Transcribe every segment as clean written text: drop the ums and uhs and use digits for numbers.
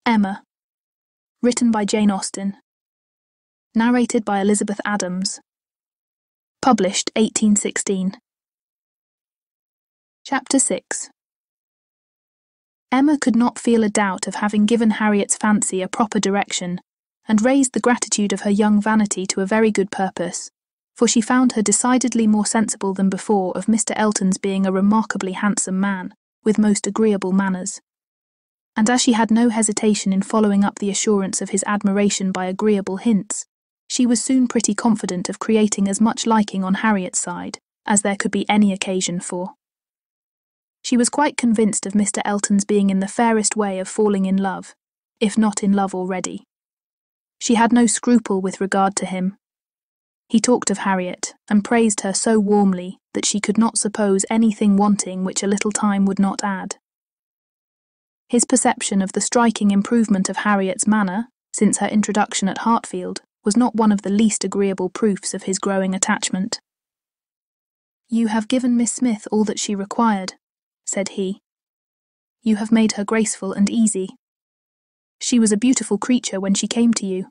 Emma, written by Jane Austen, narrated by Elizabeth Adams, published 1816. Chapter 6. Emma could not feel a doubt of having given Harriet's fancy a proper direction, and raised the gratitude of her young vanity to a very good purpose, for she found her decidedly more sensible than before of Mr. Elton's being a remarkably handsome man, with most agreeable manners. And as she had no hesitation in following up the assurance of his admiration by agreeable hints, she was soon pretty confident of creating as much liking on Harriet's side as there could be any occasion for. She was quite convinced of Mr. Elton's being in the fairest way of falling in love, if not in love already. She had no scruple with regard to him. He talked of Harriet, and praised her so warmly that she could not suppose anything wanting which a little time would not add. His perception of the striking improvement of Harriet's manner, since her introduction at Hartfield, was not one of the least agreeable proofs of his growing attachment. "You have given Miss Smith all that she required," said he. "You have made her graceful and easy. She was a beautiful creature when she came to you,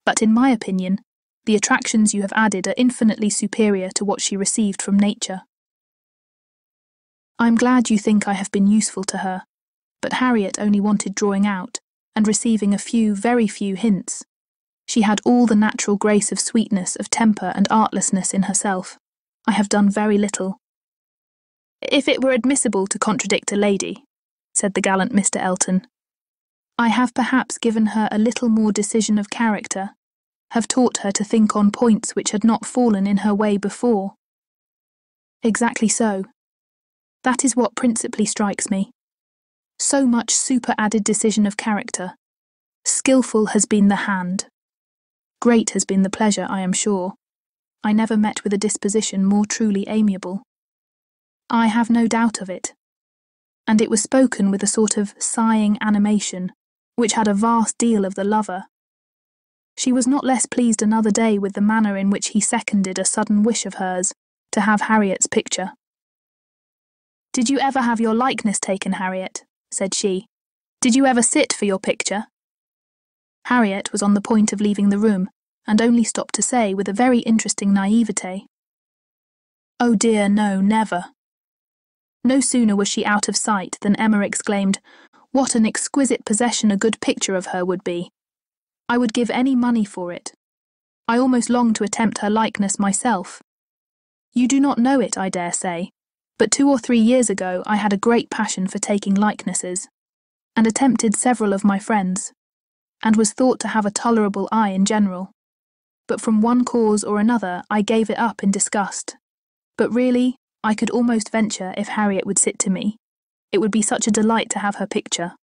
but in my opinion, the attractions you have added are infinitely superior to what she received from nature. I am glad you think I have been useful to her, but Harriet only wanted drawing out, and receiving a few, very few hints. She had all the natural grace of sweetness, of temper and artlessness in herself. I have done very little." "If it were admissible to contradict a lady," said the gallant Mr. Elton, "I have perhaps given her a little more decision of character, have taught her to think on points which had not fallen in her way before." "Exactly so. That is what principally strikes me. So much superadded decision of character. Skilful has been the hand. Great has been the pleasure, I am sure. I never met with a disposition more truly amiable. I have no doubt of it. And it was spoken with a sort of sighing animation, which had a vast deal of the lover. She was not less pleased another day with the manner in which he seconded a sudden wish of hers to have Harriet's picture. "Did you ever have your likeness taken, Harriet?" said she. "Did you ever sit for your picture?" Harriet was on the point of leaving the room, and only stopped to say, with a very interesting naivete, "Oh dear, no, never." No sooner was she out of sight than Emma exclaimed, "What an exquisite possession a good picture of her would be! I would give any money for it. I almost long to attempt her likeness myself. You do not know it, I dare say, but 2 or 3 years ago I had a great passion for taking likenesses, and attempted several of my friends, and was thought to have a tolerable eye in general. But from one cause or another I gave it up in disgust. But really, I could almost venture if Harriet would sit to me. It would be such a delight to have her picture."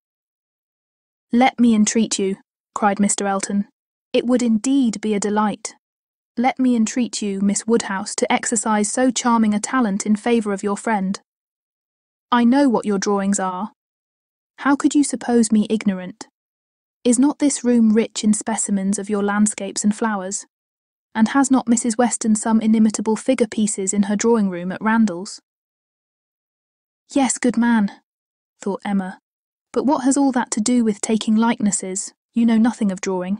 "Let me entreat you," cried Mr. Elton. "It would indeed be a delight. Let me entreat you, Miss Woodhouse, to exercise so charming a talent in favour of your friend. I know what your drawings are. How could you suppose me ignorant? Is not this room rich in specimens of your landscapes and flowers? And has not Mrs. Weston some inimitable figure pieces in her drawing-room at Randalls?" "Yes, good man," thought Emma, "but what has all that to do with taking likenesses? You know nothing of drawing.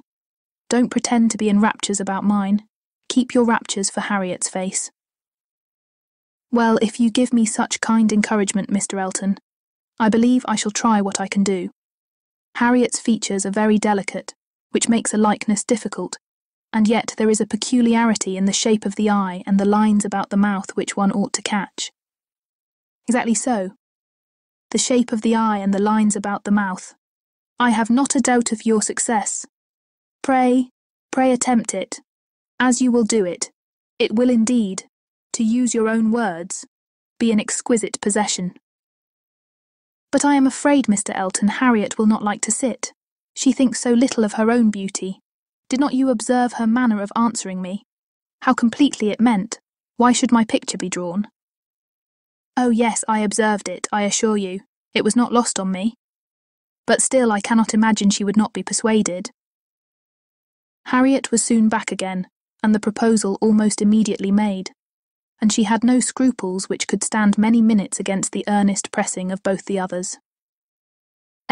Don't pretend to be in raptures about mine. Keep your raptures for Harriet's face." "Well, if you give me such kind encouragement, Mr. Elton, I believe I shall try what I can do. Harriet's features are very delicate, which makes a likeness difficult, and yet there is a peculiarity in the shape of the eye and the lines about the mouth which one ought to catch." "Exactly so. The shape of the eye and the lines about the mouth. I have not a doubt of your success. Pray attempt it. As you will do it, it will indeed, to use your own words, be an exquisite possession." "But I am afraid, Mr. Elton, Harriet will not like to sit. She thinks so little of her own beauty. Did not you observe her manner of answering me? How completely it meant, 'Why should my picture be drawn?'" "Oh yes, I observed it, I assure you. It was not lost on me. But still I cannot imagine she would not be persuaded." Harriet was soon back again, and the proposal almost immediately made, and she had no scruples which could stand many minutes against the earnest pressing of both the others.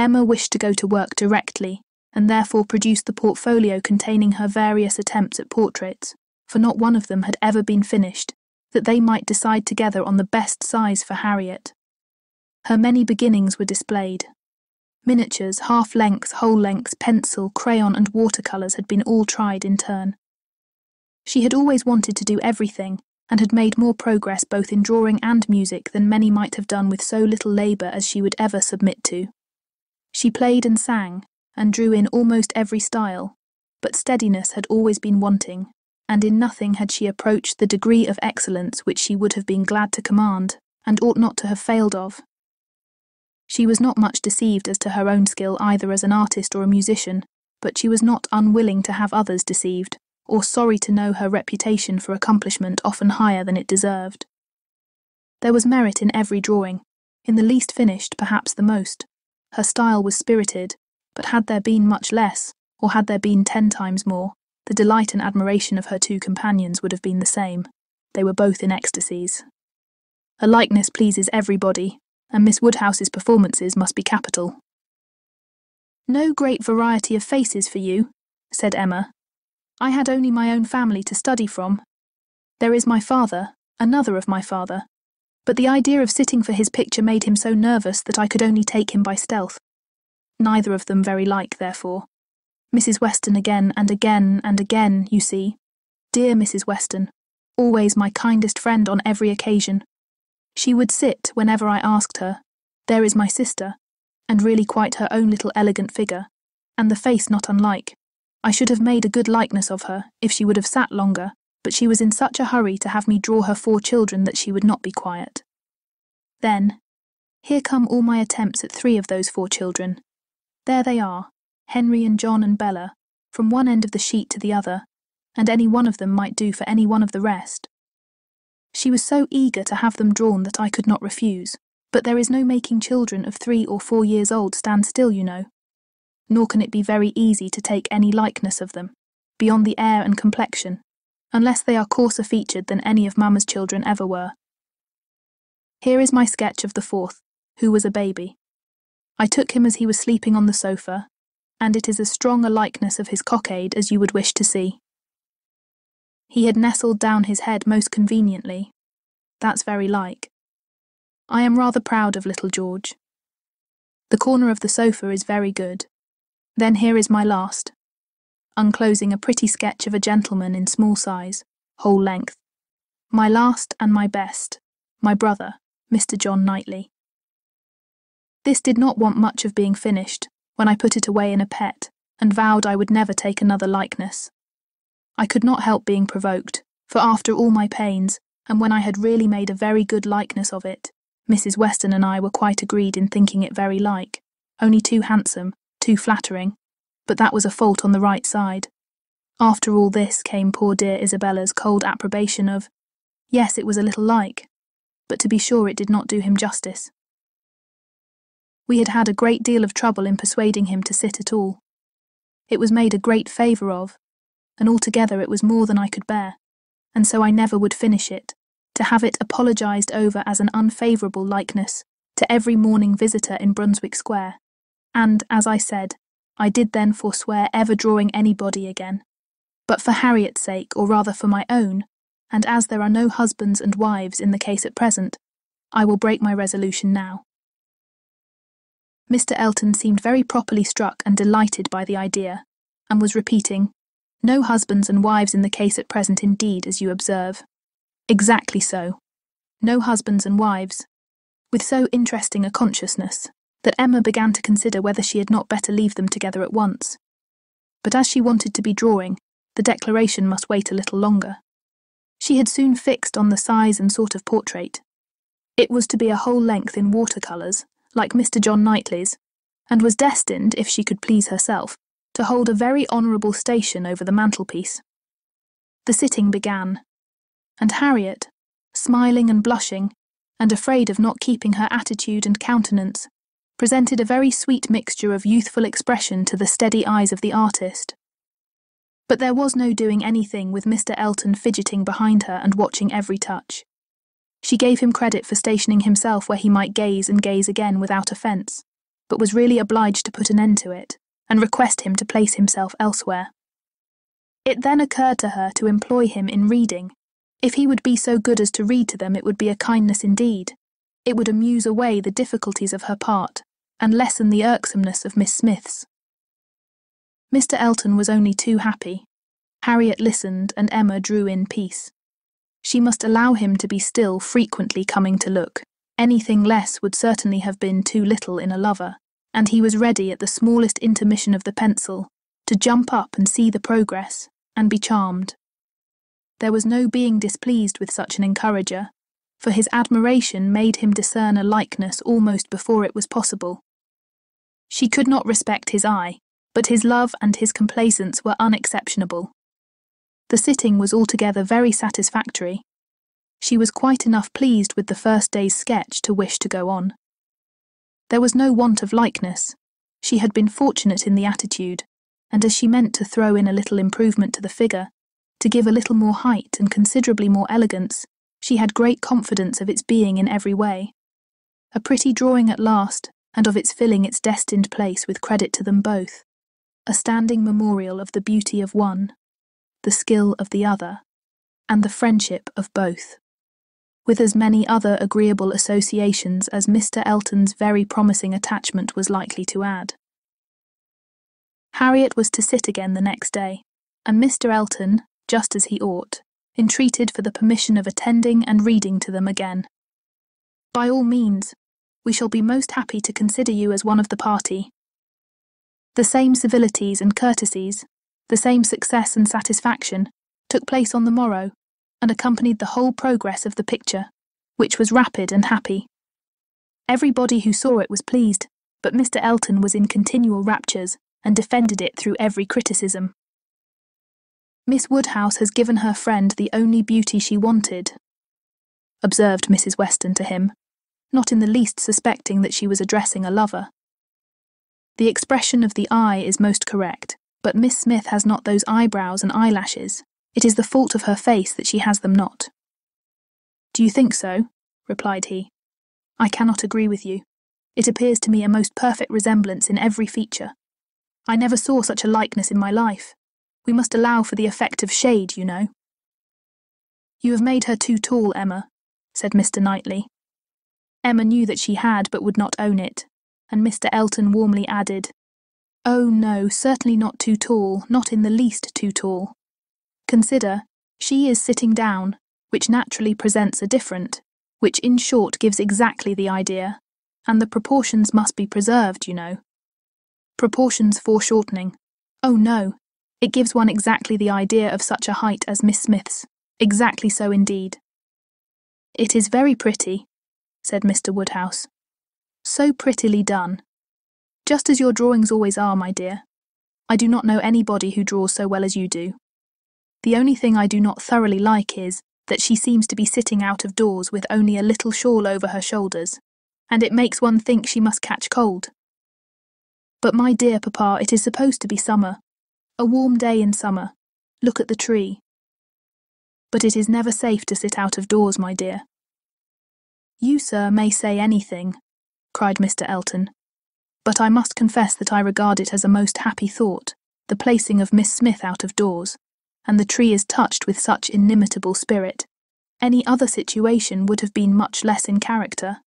Emma wished to go to work directly, and therefore produced the portfolio containing her various attempts at portraits, for not one of them had ever been finished, that they might decide together on the best size for Harriet. Her many beginnings were displayed. Miniatures, half-lengths, whole-lengths, pencil, crayon and watercolours had been all tried in turn. She had always wanted to do everything, and had made more progress both in drawing and music than many might have done with so little labour as she would ever submit to. She played and sang, and drew in almost every style, but steadiness had always been wanting, and in nothing had she approached the degree of excellence which she would have been glad to command, and ought not to have failed of. She was not much deceived as to her own skill either as an artist or a musician, but she was not unwilling to have others deceived, or sorry to know her reputation for accomplishment often higher than it deserved. There was merit in every drawing, in the least finished perhaps the most. Her style was spirited, but had there been much less, or had there been 10 times more, the delight and admiration of her two companions would have been the same. They were both in ecstasies. A likeness pleases everybody, and Miss Woodhouse's performances must be capital. "No great variety of faces for you," said Emma. "I had only my own family to study from. There is my father, another of my father, but the idea of sitting for his picture made him so nervous that I could only take him by stealth. Neither of them very like, therefore. Mrs. Weston again and again and again, you see. Dear Mrs. Weston, always my kindest friend on every occasion. She would sit, whenever I asked her, there is my sister, and really quite her own little elegant figure, and the face not unlike. I should have made a good likeness of her, if she would have sat longer, but she was in such a hurry to have me draw her 4 children that she would not be quiet. Then, here come all my attempts at 3 of those 4 children. There they are, Henry and John and Bella, from one end of the sheet to the other, and any one of them might do for any one of the rest. She was so eager to have them drawn that I could not refuse, but there is no making children of 3 or 4 years old stand still, you know. Nor can it be very easy to take any likeness of them, beyond the air and complexion, unless they are coarser featured than any of Mamma's children ever were. Here is my sketch of the 4th, who was a baby. I took him as he was sleeping on the sofa, and it is as strong a likeness of his cockade as you would wish to see. He had nestled down his head most conveniently. That's very like. I am rather proud of little George. The corner of the sofa is very good. Then here is my last, unclosing a pretty sketch of a gentleman in small size, whole length. My last and my best, my brother, Mr. John Knightley. This did not want much of being finished, when I put it away in a pet, and vowed I would never take another likeness. I could not help being provoked, for after all my pains, and when I had really made a very good likeness of it, Mrs. Weston and I were quite agreed in thinking it very like, only too handsome, too flattering, but that was a fault on the right side. After all this came poor dear Isabella's cold approbation of, yes, it was a little like, but to be sure it did not do him justice. We had had a great deal of trouble in persuading him to sit at all. It was made a great favour of, and altogether it was more than I could bear, and so I never would finish it, to have it apologised over as an unfavourable likeness to every morning visitor in Brunswick Square, and, as I said, I did then forswear ever drawing anybody again. But for Harriet's sake, or rather for my own, and as there are no husbands and wives in the case at present, I will break my resolution now. Mr. Elton seemed very properly struck and delighted by the idea, and was repeating, "No husbands and wives in the case at present indeed, as you observe." Exactly so. No husbands and wives, with so interesting a consciousness, that Emma began to consider whether she had not better leave them together at once. But as she wanted to be drawing, the declaration must wait a little longer. She had soon fixed on the size and sort of portrait. It was to be a whole length in watercolours, like Mr. John Knightley's, and was destined, if she could please herself, to hold a very honourable station over the mantelpiece. The sitting began, and Harriet, smiling and blushing, and afraid of not keeping her attitude and countenance, presented a very sweet mixture of youthful expression to the steady eyes of the artist. But there was no doing anything with Mr. Elton fidgeting behind her and watching every touch. She gave him credit for stationing himself where he might gaze and gaze again without offence, but was really obliged to put an end to it, and request him to place himself elsewhere. It then occurred to her to employ him in reading. If he would be so good as to read to them, it would be a kindness indeed. It would amuse away the difficulties of her part, and lessen the irksomeness of Miss Smith's. Mr. Elton was only too happy. Harriet listened, and Emma drew in peace. She must allow him to be still frequently coming to look. Anything less would certainly have been too little in a lover, and he was ready at the smallest intermission of the pencil to jump up and see the progress, and be charmed. There was no being displeased with such an encourager, for his admiration made him discern a likeness almost before it was possible. She could not respect his eye, but his love and his complaisance were unexceptionable. The sitting was altogether very satisfactory. She was quite enough pleased with the first day's sketch to wish to go on. There was no want of likeness. She had been fortunate in the attitude, and as she meant to throw in a little improvement to the figure, to give a little more height and considerably more elegance, she had great confidence of its being in every way. A pretty drawing at last, and of its filling its destined place with credit to them both. A standing memorial of the beauty of one, the skill of the other, and the friendship of both, with as many other agreeable associations as Mr. Elton's very promising attachment was likely to add. Harriet was to sit again the next day, and Mr. Elton, just as he ought, entreated for the permission of attending and reading to them again. "By all means, we shall be most happy to consider you as one of the party." The same civilities and courtesies, the same success and satisfaction, took place on the morrow, and accompanied the whole progress of the picture, which was rapid and happy. Everybody who saw it was pleased, but Mr. Elton was in continual raptures, and defended it through every criticism. "Miss Woodhouse has given her friend the only beauty she wanted," observed Mrs. Weston to him, not in the least suspecting that she was addressing a lover. "The expression of the eye is most correct, but Miss Smith has not those eyebrows and eyelashes. It is the fault of her face that she has them not." "Do you think so?" replied he. "I cannot agree with you. It appears to me a most perfect resemblance in every feature. I never saw such a likeness in my life. We must allow for the effect of shade, you know." "You have made her too tall, Emma," said Mr. Knightley. Emma knew that she had, but would not own it, and Mr. Elton warmly added, "Oh no, certainly not too tall, not in the least too tall. Consider, she is sitting down, which naturally presents a different, which in short gives exactly the idea, and the proportions must be preserved, you know. Proportions foreshortening. Oh no, it gives one exactly the idea of such a height as Miss Smith's, exactly so indeed." "It is very pretty," said Mr. Woodhouse. "So prettily done. Just as your drawings always are, my dear. I do not know anybody who draws so well as you do. The only thing I do not thoroughly like is that she seems to be sitting out of doors with only a little shawl over her shoulders, and it makes one think she must catch cold. But my dear papa, it is supposed to be summer, a warm day in summer. Look at the tree. But it is never safe to sit out of doors, my dear." "You, sir, may say anything," cried Mr. Elton, "but I must confess that I regard it as a most happy thought, the placing of Miss Smith out of doors, and the tree is touched with such inimitable spirit. Any other situation would have been much less in character.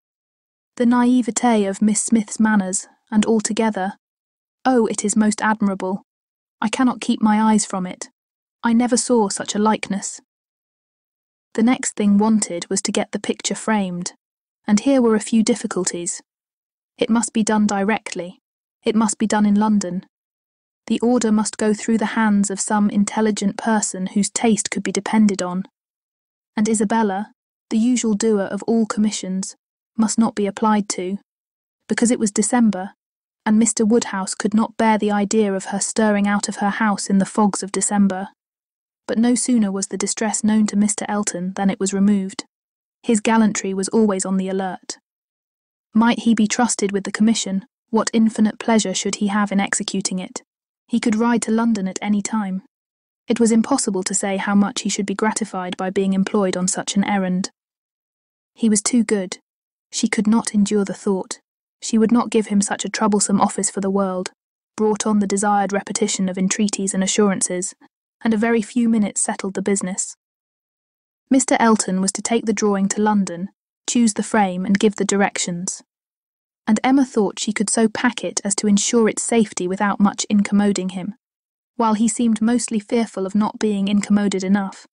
The naivete of Miss Smith's manners, and altogether, oh, it is most admirable. I cannot keep my eyes from it. I never saw such a likeness." The next thing wanted was to get the picture framed, and here were a few difficulties. It must be done directly. It must be done in London. The order must go through the hands of some intelligent person whose taste could be depended on. And Isabella, the usual doer of all commissions, must not be applied to, because it was December, and Mr. Woodhouse could not bear the idea of her stirring out of her house in the fogs of December. But no sooner was the distress known to Mr. Elton than it was removed. His gallantry was always on the alert. Might he be trusted with the commission, what infinite pleasure should he have in executing it? He could ride to London at any time. It was impossible to say how much he should be gratified by being employed on such an errand. He was too good. She could not endure the thought. She would not give him such a troublesome office for the world, brought on the desired repetition of entreaties and assurances, and a very few minutes settled the business. Mr. Elton was to take the drawing to London, choose the frame and give the directions. And Emma thought she could so pack it as to ensure its safety without much incommoding him, while he seemed mostly fearful of not being incommoded enough.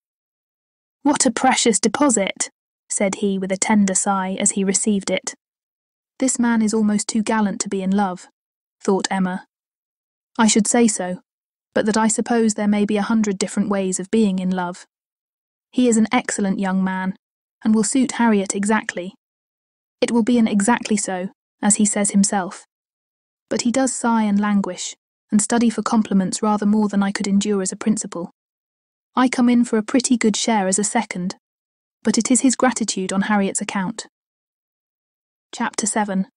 "What a precious deposit!" said he with a tender sigh as he received it. "This man is almost too gallant to be in love," thought Emma. "I should say so, but that I suppose there may be 100 different ways of being in love. He is an excellent young man, and will suit Harriet exactly. It will be an exactly so, as he says himself. But he does sigh and languish, and study for compliments rather more than I could endure as a principal. I come in for a pretty good share as a second, but it is his gratitude on Harriet's account." Chapter 7.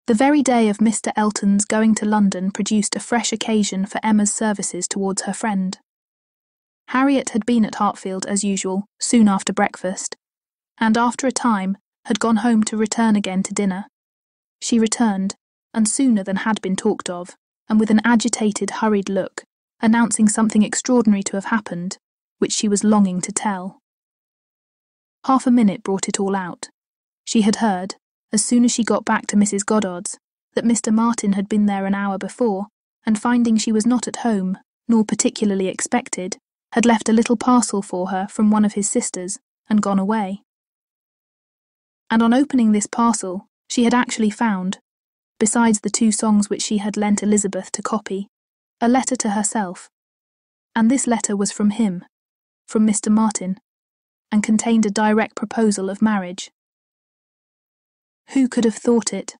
The very day of Mr. Elton's going to London produced a fresh occasion for Emma's services towards her friend. Harriet had been at Hartfield as usual, soon after breakfast, and after a time had gone home to return again to dinner. She returned, and sooner than had been talked of, and with an agitated, hurried look, announcing something extraordinary to have happened, which she was longing to tell. Half a minute brought it all out. She had heard, as soon as she got back to Mrs. Goddard's, that Mr. Martin had been there an hour before, and finding she was not at home, nor particularly expected, had left a little parcel for her from one of his sisters, and gone away. And on opening this parcel, she had actually found, besides the 2 songs which she had lent Elizabeth to copy, a letter to herself. And this letter was from him, from Mr. Martin, and contained a direct proposal of marriage. Who could have thought it?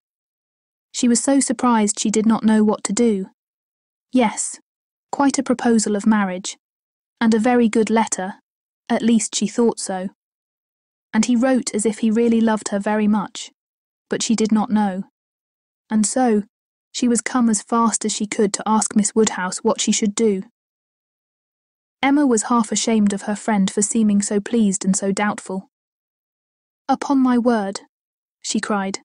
She was so surprised she did not know what to do. Yes, quite a proposal of marriage, and a very good letter, at least she thought so. And he wrote as if he really loved her very much, but she did not know. And so, she was come as fast as she could to ask Miss Woodhouse what she should do. Emma was half ashamed of her friend for seeming so pleased and so doubtful. "Upon my word," she cried,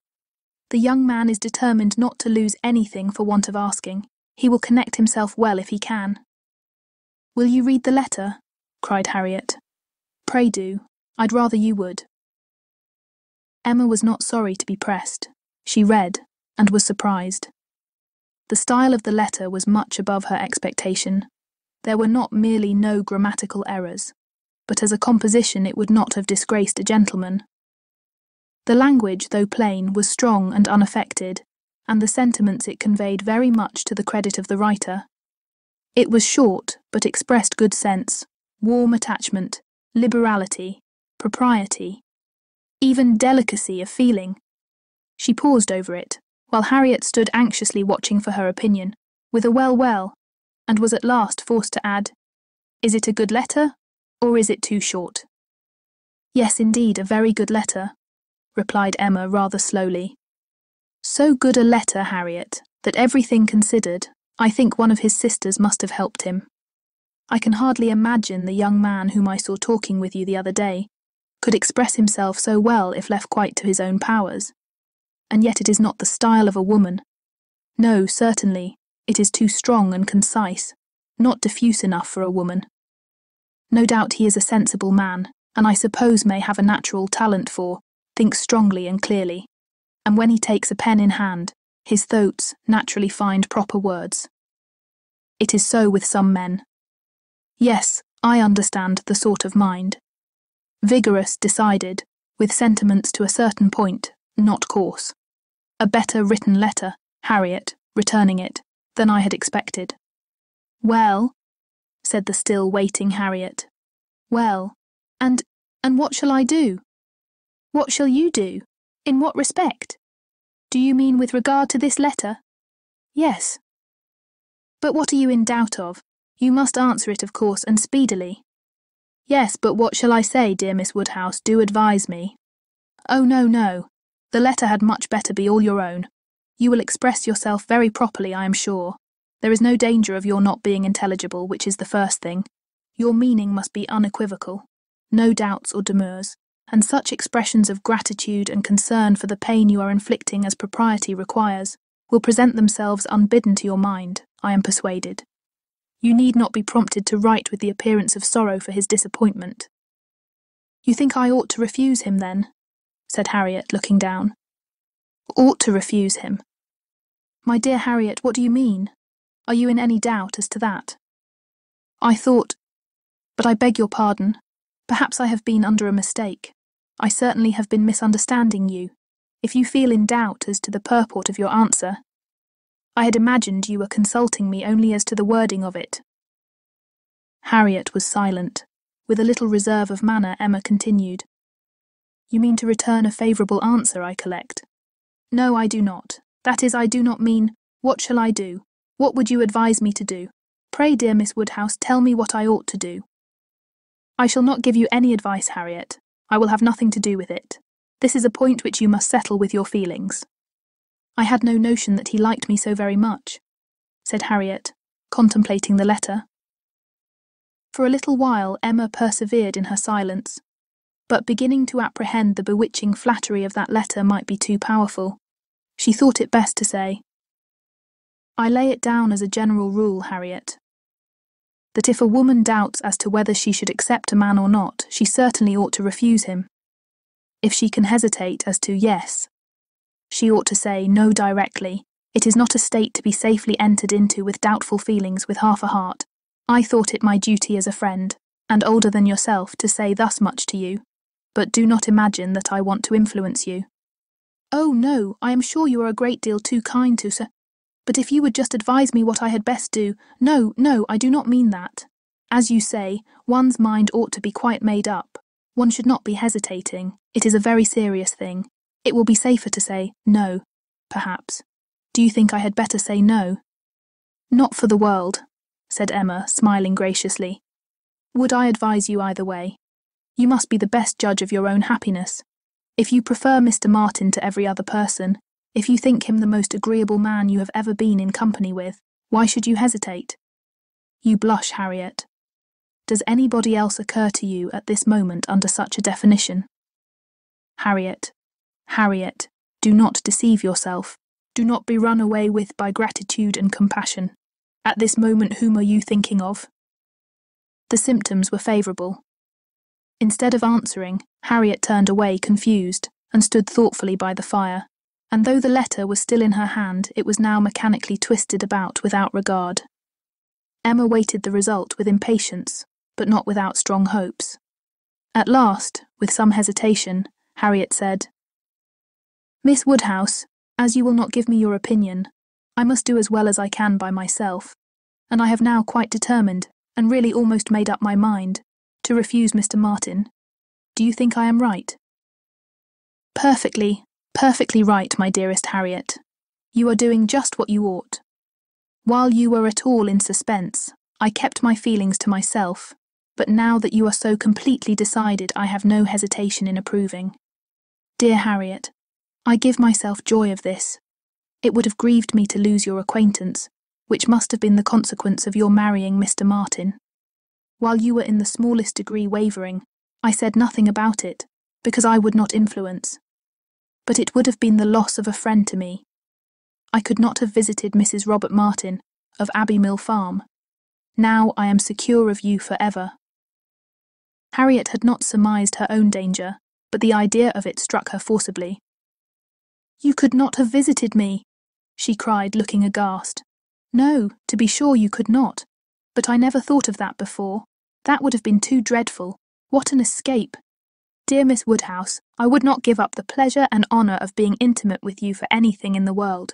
"the young man is determined not to lose anything for want of asking. He will connect himself well if he can." "Will you read the letter?" cried Harriet. "Pray do. I'd rather you would." Emma was not sorry to be pressed. She read, and was surprised. The style of the letter was much above her expectation. There were not merely no grammatical errors, but as a composition it would not have disgraced a gentleman. The language, though plain, was strong and unaffected, and the sentiments it conveyed very much to the credit of the writer. It was short, but expressed good sense, warm attachment, liberality, propriety, even delicacy of feeling. She paused over it, while Harriet stood anxiously watching for her opinion, with a well, and was at last forced to add, "Is it a good letter, or is it too short?" "Yes, indeed, a very good letter," replied Emma rather slowly. "So good a letter, Harriet, that everything considered, I think one of his sisters must have helped him. I can hardly imagine the young man whom I saw talking with you the other day could express himself so well if left quite to his own powers. And yet it is not the style of a woman. No, certainly, it is too strong and concise, not diffuse enough for a woman. No doubt he is a sensible man, and I suppose may have a natural talent for, thinks strongly and clearly, and when he takes a pen in hand, his thoughts naturally find proper words. It is so with some men. Yes, I understand the sort of mind. Vigorous, decided, with sentiments to a certain point, not coarse. A better written letter, Harriet, returning it, than I had expected." "Well," said the still waiting Harriet. "Well, and what shall I do?" "What shall you do? In what respect? Do you mean with regard to this letter?" "Yes." "But what are you in doubt of? You must answer it, of course, and speedily." "Yes, but what shall I say, dear Miss Woodhouse? Do advise me." "Oh, no. The letter had much better be all your own. You will express yourself very properly, I am sure. There is no danger of your not being intelligible, which is the first thing. Your meaning must be unequivocal. No doubts or demurs. and such expressions of gratitude and concern for the pain you are inflicting as propriety requires will present themselves unbidden to your mind, I am persuaded. You need not be prompted to write with the appearance of sorrow for his disappointment. You think I ought to refuse him, then? Said Harriet, looking down. Ought to refuse him? My dear Harriet, what do you mean? Are you in any doubt as to that? I thought... But I beg your pardon. Perhaps I have been under a mistake. I certainly have been misunderstanding you. If you feel in doubt as to the purport of your answer, I had imagined you were consulting me only as to the wording of it. Harriet was silent. With a little reserve of manner, Emma continued. You mean to return a favourable answer, I collect? No, I do not. That is, I do not mean, what shall I do? What would you advise me to do? Pray, dear Miss Woodhouse, tell me what I ought to do. I shall not give you any advice, Harriet. I will have nothing to do with it. This is a point which you must settle with your feelings. I had no notion that he liked me so very much, said Harriet, contemplating the letter. For a little while Emma persevered in her silence, but beginning to apprehend the bewitching flattery of that letter might be too powerful, she thought it best to say, I lay it down as a general rule, Harriet, that if a woman doubts as to whether she should accept a man or not, she certainly ought to refuse him. If she can hesitate as to yes, she ought to say no directly. It is not a state to be safely entered into with doubtful feelings with half a heart. I thought it my duty as a friend, and older than yourself, to say thus much to you, but do not imagine that I want to influence you. Oh, no, I am sure you are a great deal too kind to Sir. But if you would just advise me what I had best do— No, I do not mean that. As you say, one's mind ought to be quite made up. One should not be hesitating. It is a very serious thing. It will be safer to say no, perhaps. Do you think I had better say no? Not for the world, said Emma, smiling graciously. Would I advise you either way? You must be the best judge of your own happiness. If you prefer Mr. Martin to every other person, if you think him the most agreeable man you have ever been in company with, why should you hesitate? You blush, Harriet. Does anybody else occur to you at this moment under such a definition? Harriet, do not deceive yourself. Do not be run away with by gratitude and compassion. At this moment, whom are you thinking of? The symptoms were favourable. Instead of answering, Harriet turned away confused and stood thoughtfully by the fire, and though the letter was still in her hand, it was now mechanically twisted about without regard. Emma waited the result with impatience, but not without strong hopes. At last, with some hesitation, Harriet said, Miss Woodhouse, as you will not give me your opinion, I must do as well as I can by myself, and I have now quite determined, and really almost made up my mind, to refuse Mr. Martin. Do you think I am right? Perfectly right, my dearest Harriet. You are doing just what you ought. While you were at all in suspense, I kept my feelings to myself, but now that you are so completely decided, I have no hesitation in approving. Dear Harriet, I give myself joy of this. It would have grieved me to lose your acquaintance, which must have been the consequence of your marrying Mr. Martin. While you were in the smallest degree wavering, I said nothing about it, because I would not influence. But it would have been the loss of a friend to me. I could not have visited Mrs. Robert Martin, of Abbey Mill Farm. Now I am secure of you for ever. Harriet had not surmised her own danger, but the idea of it struck her forcibly. You could not have visited me, she cried, looking aghast. No, to be sure you could not. But I never thought of that before. That would have been too dreadful. What an escape! Dear Miss Woodhouse, I would not give up the pleasure and honour of being intimate with you for anything in the world.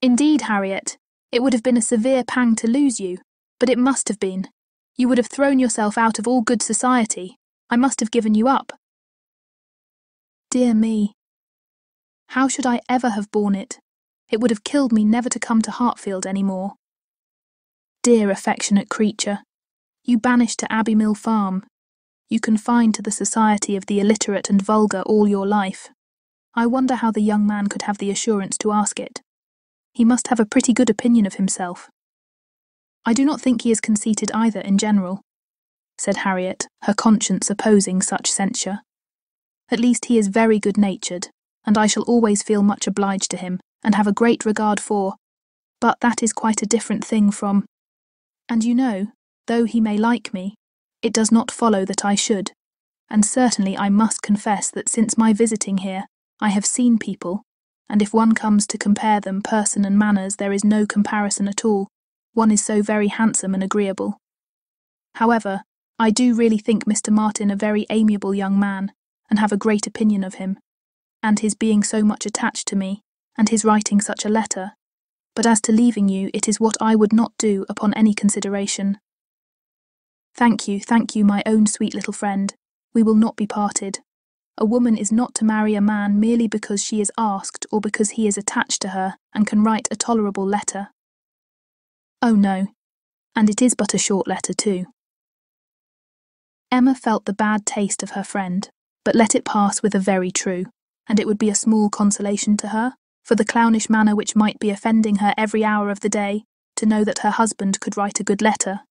Indeed, Harriet, it would have been a severe pang to lose you, but it must have been. You would have thrown yourself out of all good society. I must have given you up. Dear me. How should I ever have borne it? It would have killed me never to come to Hartfield any more. Dear affectionate creature, you banished to Abbey Mill Farm. You confined to the society of the illiterate and vulgar all your life. I wonder how the young man could have the assurance to ask it. He must have a pretty good opinion of himself. I do not think he is conceited either in general, said Harriet, her conscience opposing such censure. At least he is very good-natured, and I shall always feel much obliged to him, and have a great regard for. But that is quite a different thing from. And you know, though he may like me, it does not follow that I should, and certainly I must confess that since my visiting here, I have seen people, and if one comes to compare them person and manners, there is no comparison at all. One is so very handsome and agreeable. However, I do really think Mr. Martin a very amiable young man, and have a great opinion of him, and his being so much attached to me, and his writing such a letter. But as to leaving you, it is what I would not do upon any consideration. Thank you, my own sweet little friend. We will not be parted. A woman is not to marry a man merely because she is asked or because he is attached to her and can write a tolerable letter. Oh no, and it is but a short letter too. Emma felt the bad taste of her friend, but let it pass with a very true, and it would be a small consolation to her, for the clownish manner which might be offending her every hour of the day, to know that her husband could write a good letter.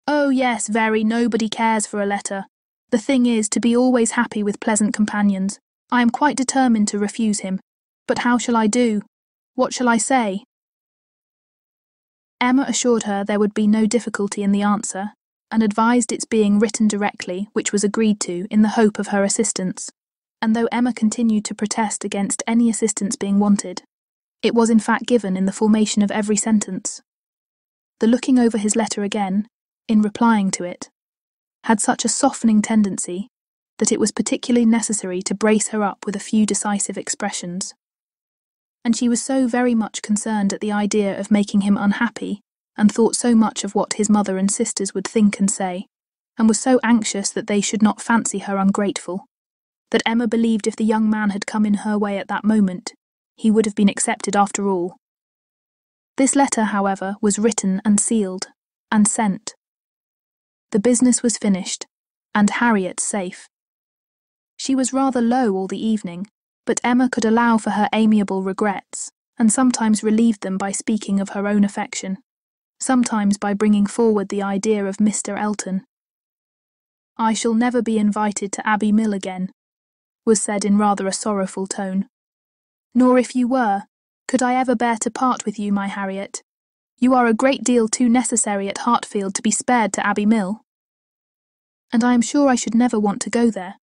Oh yes, very, nobody cares for a letter. The thing is to be always happy with pleasant companions. I am quite determined to refuse him, but how shall I do? What shall I say? Emma assured her there would be no difficulty in the answer, and advised its being written directly, which was agreed to, in the hope of her assistance. And though Emma continued to protest against any assistance being wanted, it was in fact given in the formation of every sentence. The looking over his letter again, in replying to it, had such a softening tendency that it was particularly necessary to brace her up with a few decisive expressions. And she was so very much concerned at the idea of making him unhappy, and thought so much of what his mother and sisters would think and say, and was so anxious that they should not fancy her ungrateful, that Emma believed if the young man had come in her way at that moment, he would have been accepted after all. This letter, however, was written and sealed, and sent. The business was finished, and Harriet safe. She was rather low all the evening, but Emma could allow for her amiable regrets, and sometimes relieved them by speaking of her own affection, sometimes by bringing forward the idea of Mr. Elton. I shall never be invited to Abbey Mill again, was said in rather a sorrowful tone. Nor if you were, could I ever bear to part with you, my Harriet. You are a great deal too necessary at Hartfield to be spared to Abbey Mill. And I am sure I should never want to go there,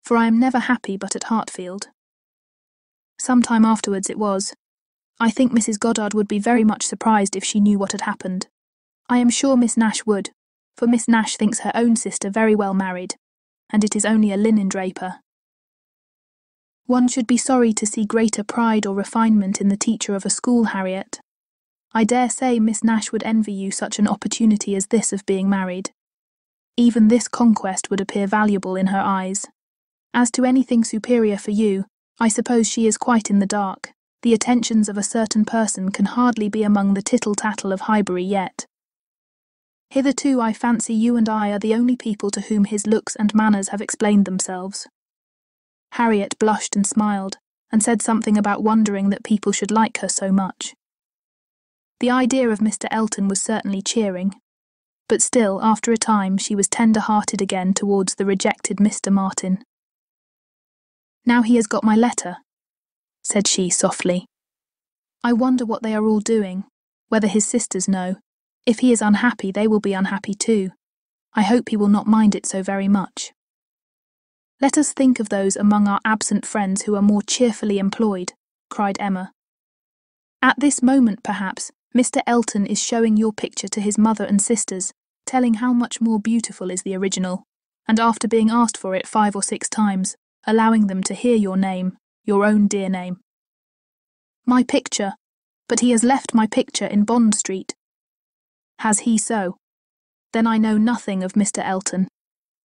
for I am never happy but at Hartfield. Some time afterwards it was. I think Mrs. Goddard would be very much surprised if she knew what had happened. I am sure Miss Nash would, for Miss Nash thinks her own sister very well married, and it is only a linen draper. One should be sorry to see greater pride or refinement in the teacher of a school, Harriet. I dare say Miss Nash would envy you such an opportunity as this of being married. Even this conquest would appear valuable in her eyes. As to anything superior for you, I suppose she is quite in the dark. The attentions of a certain person can hardly be among the tittle-tattle of Highbury yet. Hitherto I fancy you and I are the only people to whom his looks and manners have explained themselves. Harriet blushed and smiled, and said something about wondering that people should like her so much. The idea of Mr. Elton was certainly cheering, but still, after a time, she was tender-hearted again towards the rejected Mr. Martin. Now he has got my letter, said she softly. I wonder what they are all doing, whether his sisters know. If he is unhappy, they will be unhappy too. I hope he will not mind it so very much. Let us think of those among our absent friends who are more cheerfully employed, cried Emma. At this moment, perhaps, Mr. Elton is showing your picture to his mother and sisters, telling how much more beautiful is the original, and after being asked for it 5 or 6 times, allowing them to hear your name, your own dear name. My picture, but he has left my picture in Bond Street. Has he so? Then I know nothing of Mr. Elton.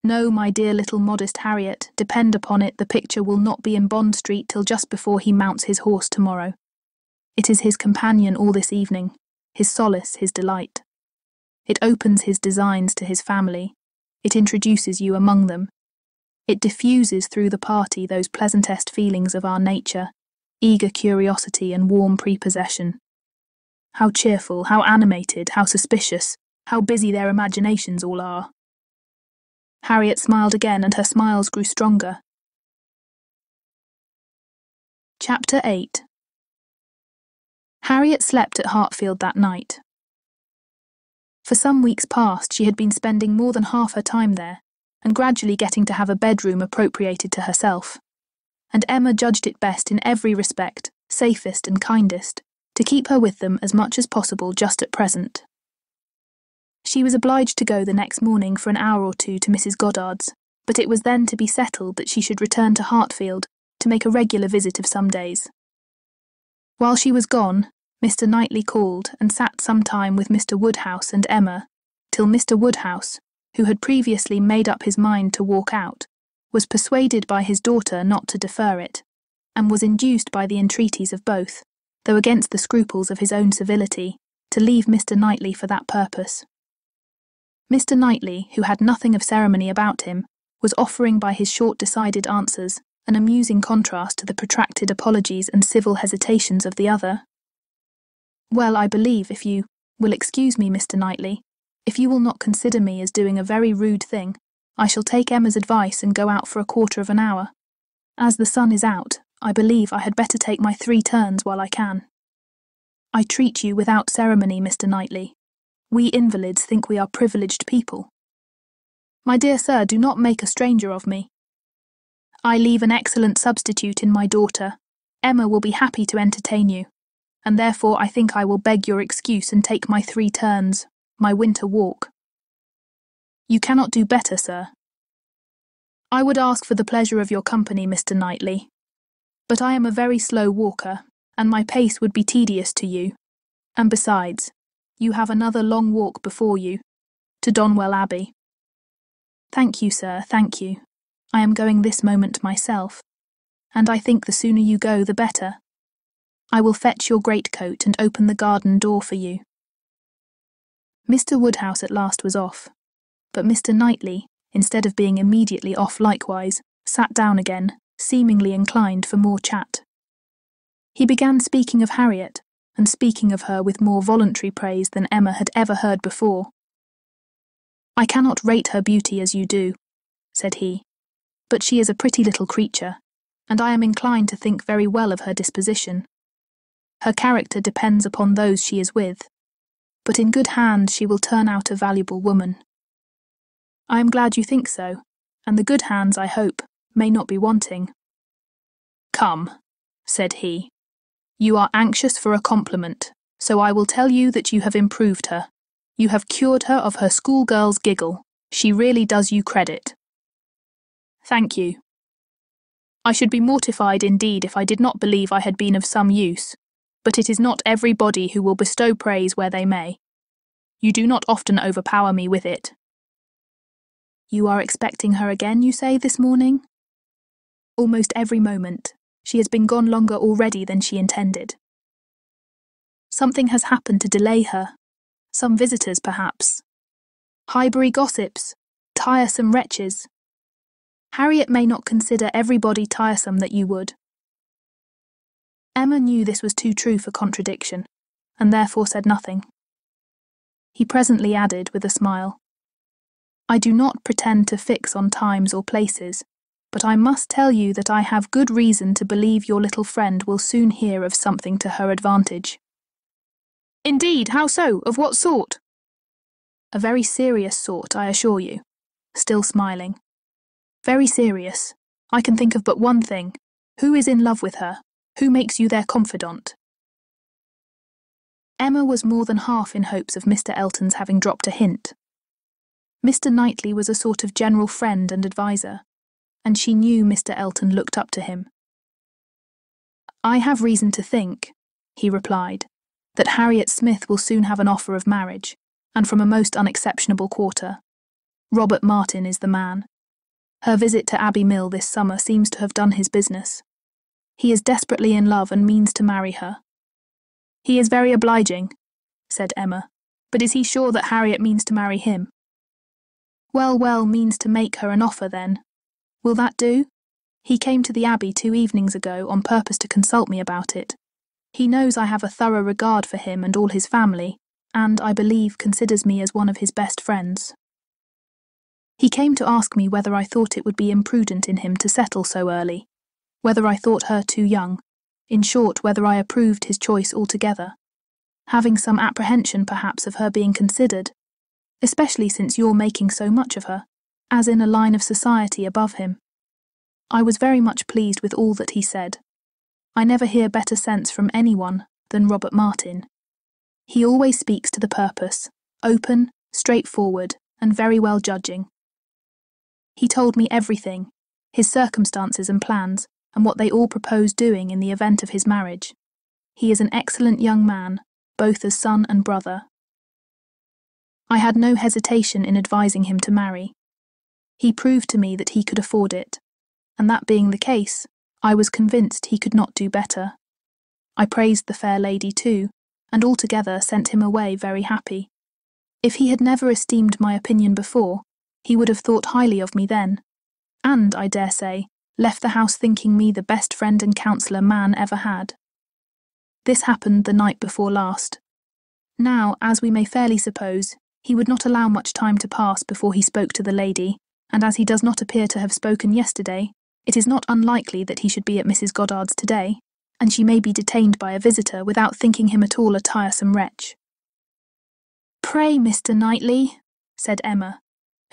No, my dear little modest Harriet, depend upon it the picture will not be in Bond Street till just before he mounts his horse tomorrow. It is his companion all this evening, his solace, his delight. It opens his designs to his family. It introduces you among them. It diffuses through the party those pleasantest feelings of our nature, eager curiosity and warm prepossession. How cheerful, how animated, how suspicious, how busy their imaginations all are. Harriet smiled again, and her smiles grew stronger, Chapter 8. Harriet slept at Hartfield that night. For some weeks past she had been spending more than half her time there, and gradually getting to have a bedroom appropriated to herself. And Emma judged it best in every respect, safest and kindest, to keep her with them as much as possible just at present. She was obliged to go the next morning for an hour or two to Mrs. Goddard's, but it was then to be settled that she should return to Hartfield to make a regular visit of some days. While she was gone, Mr. Knightley called and sat some time with Mr. Woodhouse and Emma, till Mr. Woodhouse, who had previously made up his mind to walk out, was persuaded by his daughter not to defer it, and was induced by the entreaties of both, though against the scruples of his own civility, to leave Mr. Knightley for that purpose. Mr. Knightley, who had nothing of ceremony about him, was offering by his short decided answers an amusing contrast to the protracted apologies and civil hesitations of the other. "Well, I believe, if you will excuse me, Mr. Knightley, if you will not consider me as doing a very rude thing, I shall take Emma's advice and go out for a quarter of an hour. As the sun is out, I believe I had better take my 3 turns while I can. I treat you without ceremony, Mr. Knightley. We invalids think we are privileged people. My dear sir, do not make a stranger of me. I leave an excellent substitute in my daughter. Emma will be happy to entertain you, and therefore I think I will beg your excuse and take my 3 turns, my winter walk." "You cannot do better, sir." "I would ask for the pleasure of your company, Mr. Knightley, but I am a very slow walker, and my pace would be tedious to you, and besides, you have another long walk before you, to Donwell Abbey." "Thank you, sir, thank you. I am going this moment myself, and I think the sooner you go the better. I will fetch your greatcoat and open the garden door for you." Mr. Woodhouse at last was off, but Mr. Knightley, instead of being immediately off likewise, sat down again, seemingly inclined for more chat. He began speaking of Harriet, and speaking of her with more voluntary praise than Emma had ever heard before. "I cannot rate her beauty as you do," said he, "but she is a pretty little creature, and I am inclined to think very well of her disposition. Her character depends upon those she is with, but in good hands she will turn out a valuable woman. I am glad you think so, and the good hands, I hope, may not be wanting." "Come," said he, "you are anxious for a compliment, so I will tell you that you have improved her. You have cured her of her schoolgirl's giggle. She really does you credit." "Thank you. I should be mortified indeed if I did not believe I had been of some use, but it is not everybody who will bestow praise where they may. You do not often overpower me with it." "You are expecting her again, you say, this morning?" "Almost every moment. She has been gone longer already than she intended." "Something has happened to delay her. Some visitors, perhaps. Highbury gossips, tiresome wretches. Harriet may not consider everybody tiresome that you would." Emma knew this was too true for contradiction, and therefore said nothing. He presently added with a smile, "I do not pretend to fix on times or places, but I must tell you that I have good reason to believe your little friend will soon hear of something to her advantage." "Indeed, how so? Of what sort?" "A very serious sort, I assure you," still smiling. "Very serious. I can think of but one thing. Who is in love with her? Who makes you their confidant?" Emma was more than half in hopes of Mr. Elton's having dropped a hint. Mr. Knightley was a sort of general friend and adviser, and she knew Mr. Elton looked up to him. "I have reason to think," he replied, "that Harriet Smith will soon have an offer of marriage, and from a most unexceptionable quarter. Robert Martin is the man. Her visit to Abbey Mill this summer seems to have done his business. He is desperately in love and means to marry her." "He is very obliging," said Emma, "but is he sure that Harriet means to marry him?" Well, means to make her an offer then. Will that do? He came to the Abbey 2 evenings ago on purpose to consult me about it. He knows I have a thorough regard for him and all his family, and, I believe, considers me as one of his best friends. He came to ask me whether I thought it would be imprudent in him to settle so early, whether I thought her too young, in short, whether I approved his choice altogether, having some apprehension perhaps of her being considered, especially since you're making so much of her, as in a line of society above him. I was very much pleased with all that he said. I never hear better sense from anyone than Robert Martin. He always speaks to the purpose, open, straightforward, and very well judging. He told me everything, his circumstances and plans, and what they all propose doing in the event of his marriage. He is an excellent young man, both as son and brother. I had no hesitation in advising him to marry. He proved to me that he could afford it, and that being the case, I was convinced he could not do better. I praised the fair lady too, and altogether sent him away very happy. If he had never esteemed my opinion before, he would have thought highly of me then, and, I dare say, left the house thinking me the best friend and counsellor man ever had. This happened the night before last. Now, as we may fairly suppose, he would not allow much time to pass before he spoke to the lady, and as he does not appear to have spoken yesterday, it is not unlikely that he should be at Mrs. Goddard's today, and she may be detained by a visitor without thinking him at all a tiresome wretch. "Pray, Mr. Knightley," said Emma,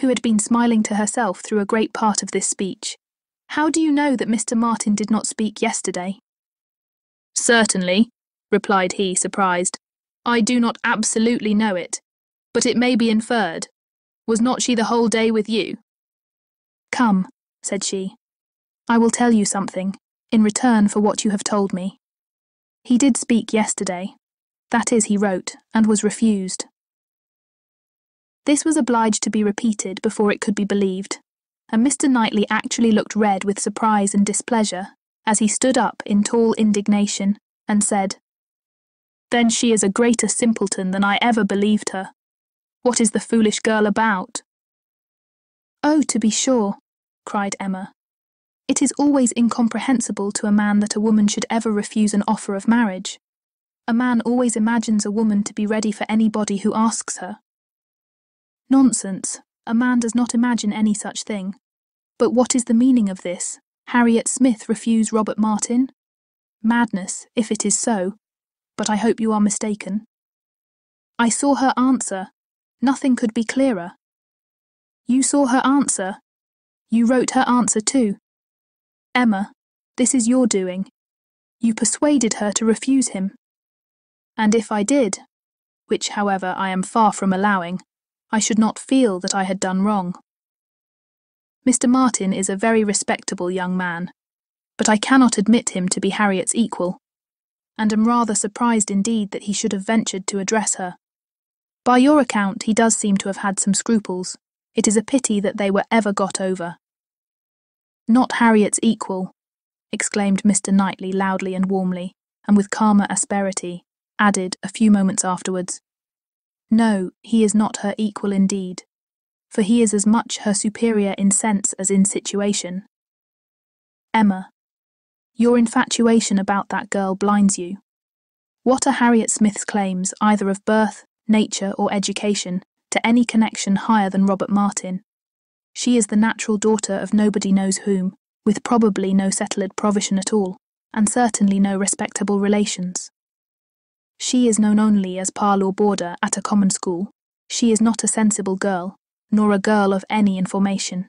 who had been smiling to herself through a great part of this speech, "how do you know that Mr. Martin did not speak yesterday?" "Certainly," replied he, surprised. "I do not absolutely know it, but it may be inferred. Was not she the whole day with you?" "Come," said she, "I will tell you something, in return for what you have told me. He did speak yesterday. That is, he wrote, and was refused." This was obliged to be repeated before it could be believed, and Mr. Knightley actually looked red with surprise and displeasure, as he stood up in tall indignation, and said, "Then she is a greater simpleton than I ever believed her. What is the foolish girl about?" "Oh, to be sure," cried Emma. "It is always incomprehensible to a man that a woman should ever refuse an offer of marriage. A man always imagines a woman to be ready for anybody who asks her." "Nonsense, a man does not imagine any such thing. But what is the meaning of this? Harriet Smith refuse Robert Martin? Madness, if it is so, but I hope you are mistaken." "I saw her answer. Nothing could be clearer." "You saw her answer? You wrote her answer too? Emma, this is your doing. You persuaded her to refuse him. And if I did, which, however, I am far from allowing, I should not feel that I had done wrong. Mr. Martin is a very respectable young man, but I cannot admit him to be Harriet's equal, and am rather surprised indeed that he should have ventured to address her. By your account, he does seem to have had some scruples. It is a pity that they were ever got over." "Not Harriet's equal," exclaimed Mr. Knightley loudly and warmly, and with calmer asperity, added, a few moments afterwards, "No, he is not her equal indeed, for he is as much her superior in sense as in situation. Emma, your infatuation about that girl blinds you. What are Harriet Smith's claims, either of birth, nature, or education, to any connection higher than Robert Martin? She is the natural daughter of nobody knows whom, with probably no settled provision at all, and certainly no respectable relations. She is known only as parlour or boarder at a common school. She is not a sensible girl, nor a girl of any information.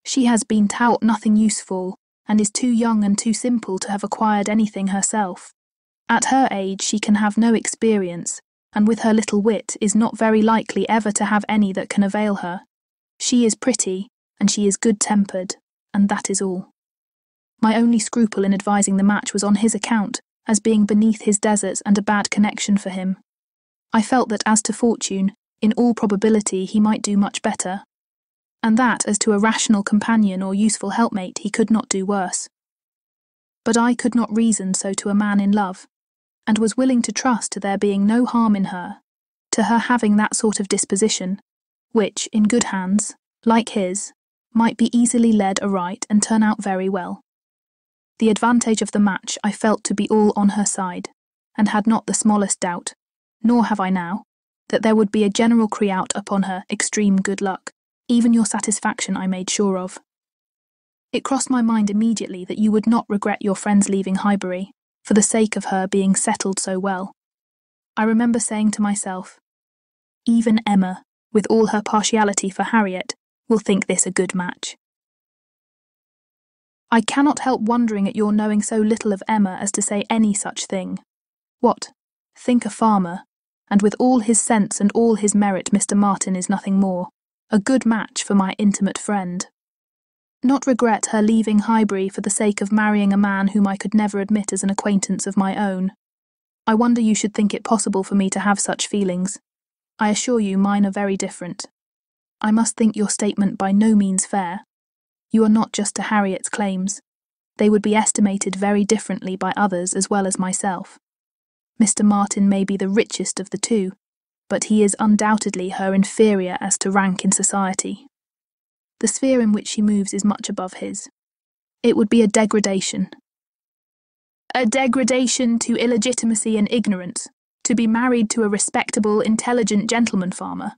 She has been taught nothing useful, and is too young and too simple to have acquired anything herself. At her age she can have no experience, and with her little wit is not very likely ever to have any that can avail her. She is pretty, and she is good-tempered, and that is all. My only scruple in advising the match was on his account, as being beneath his deserts and a bad connection for him. I felt that as to fortune, in all probability he might do much better, and that as to a rational companion or useful helpmate he could not do worse. But I could not reason so to a man in love, and was willing to trust to there being no harm in her, to her having that sort of disposition, which, in good hands, like his, might be easily led aright and turn out very well. The advantage of the match I felt to be all on her side, and had not the smallest doubt, nor have I now, that there would be a general cry out upon her extreme good luck. Even your satisfaction I made sure of. It crossed my mind immediately that you would not regret your friend's leaving Highbury, for the sake of her being settled so well. I remember saying to myself, even Emma, with all her partiality for Harriet, will think this a good match. I cannot help wondering at your knowing so little of Emma as to say any such thing. What? Think a farmer, and with all his sense and all his merit Mr. Martin is nothing more, a good match for my intimate friend. Not regret her leaving Highbury for the sake of marrying a man whom I could never admit as an acquaintance of my own. I wonder you should think it possible for me to have such feelings. I assure you mine are very different. I must think your statement by no means fair. You are not just to Harriet's claims. They would be estimated very differently by others as well as myself. Mr. Martin may be the richest of the two, but he is undoubtedly her inferior as to rank in society. The sphere in which she moves is much above his. It would be a degradation. A degradation to illegitimacy and ignorance, to be married to a respectable, intelligent gentleman farmer.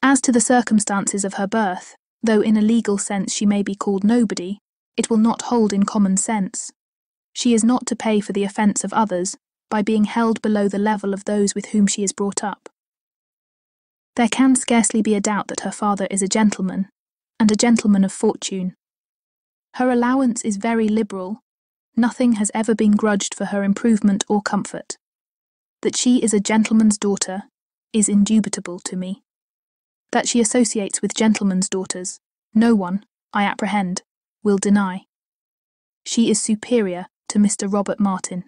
As to the circumstances of her birth, though in a legal sense she may be called nobody, it will not hold in common sense. She is not to pay for the offence of others by being held below the level of those with whom she is brought up. There can scarcely be a doubt that her father is a gentleman, and a gentleman of fortune. Her allowance is very liberal. Nothing has ever been grudged for her improvement or comfort. That she is a gentleman's daughter is indubitable to me. That she associates with gentlemen's daughters, no one, I apprehend, will deny. She is superior to Mr. Robert Martin.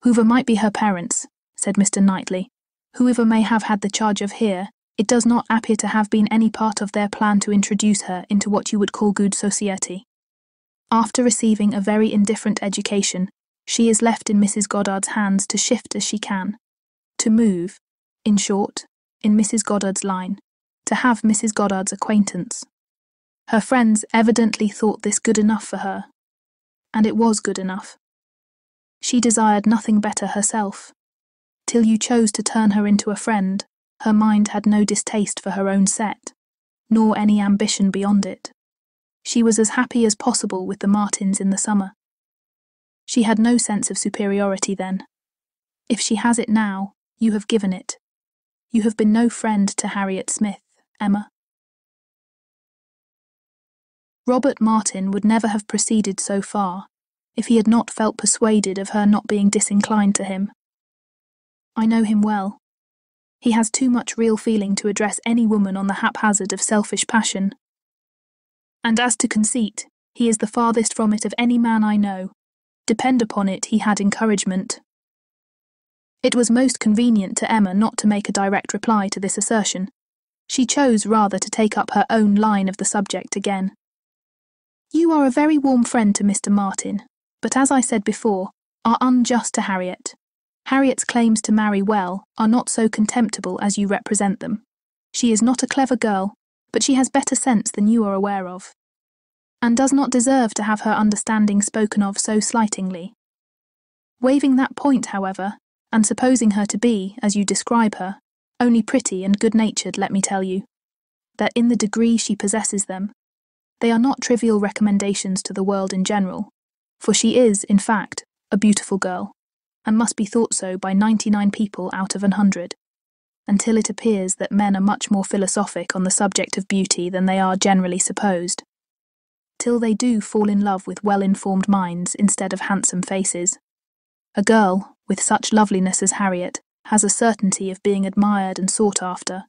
Whoever might be her parents, said Mr. Knightley, whoever may have had the charge of her, it does not appear to have been any part of their plan to introduce her into what you would call good society. After receiving a very indifferent education, she is left in Mrs. Goddard's hands to shift as she can, to move, in short, in Mrs. Goddard's line, to have Mrs. Goddard's acquaintance. Her friends evidently thought this good enough for her, and it was good enough. She desired nothing better herself. Till you chose to turn her into a friend, her mind had no distaste for her own set, nor any ambition beyond it. She was as happy as possible with the Martins in the summer. She had no sense of superiority then. If she has it now, you have given it. You have been no friend to Harriet Smith, Emma. Robert Martin would never have proceeded so far if he had not felt persuaded of her not being disinclined to him. I know him well. He has too much real feeling to address any woman on the haphazard of selfish passion. And as to conceit, he is the farthest from it of any man I know. Depend upon it, he had encouragement. It was most convenient to Emma not to make a direct reply to this assertion. She chose rather to take up her own line of the subject again. You are a very warm friend to Mr. Martin, but as I said before, are unjust to Harriet. Harriet's claims to marry well are not so contemptible as you represent them. She is not a clever girl, but she has better sense than you are aware of, and does not deserve to have her understanding spoken of so slightingly. Waiving that point, however, and supposing her to be, as you describe her, only pretty and good-natured, let me tell you, that in the degree she possesses them, they are not trivial recommendations to the world in general, for she is, in fact, a beautiful girl, and must be thought so by 99 people out of 100, until it appears that men are much more philosophic on the subject of beauty than they are generally supposed, till they do fall in love with well-informed minds instead of handsome faces. A girl, with such loveliness as Harriet, has a certainty of being admired and sought after,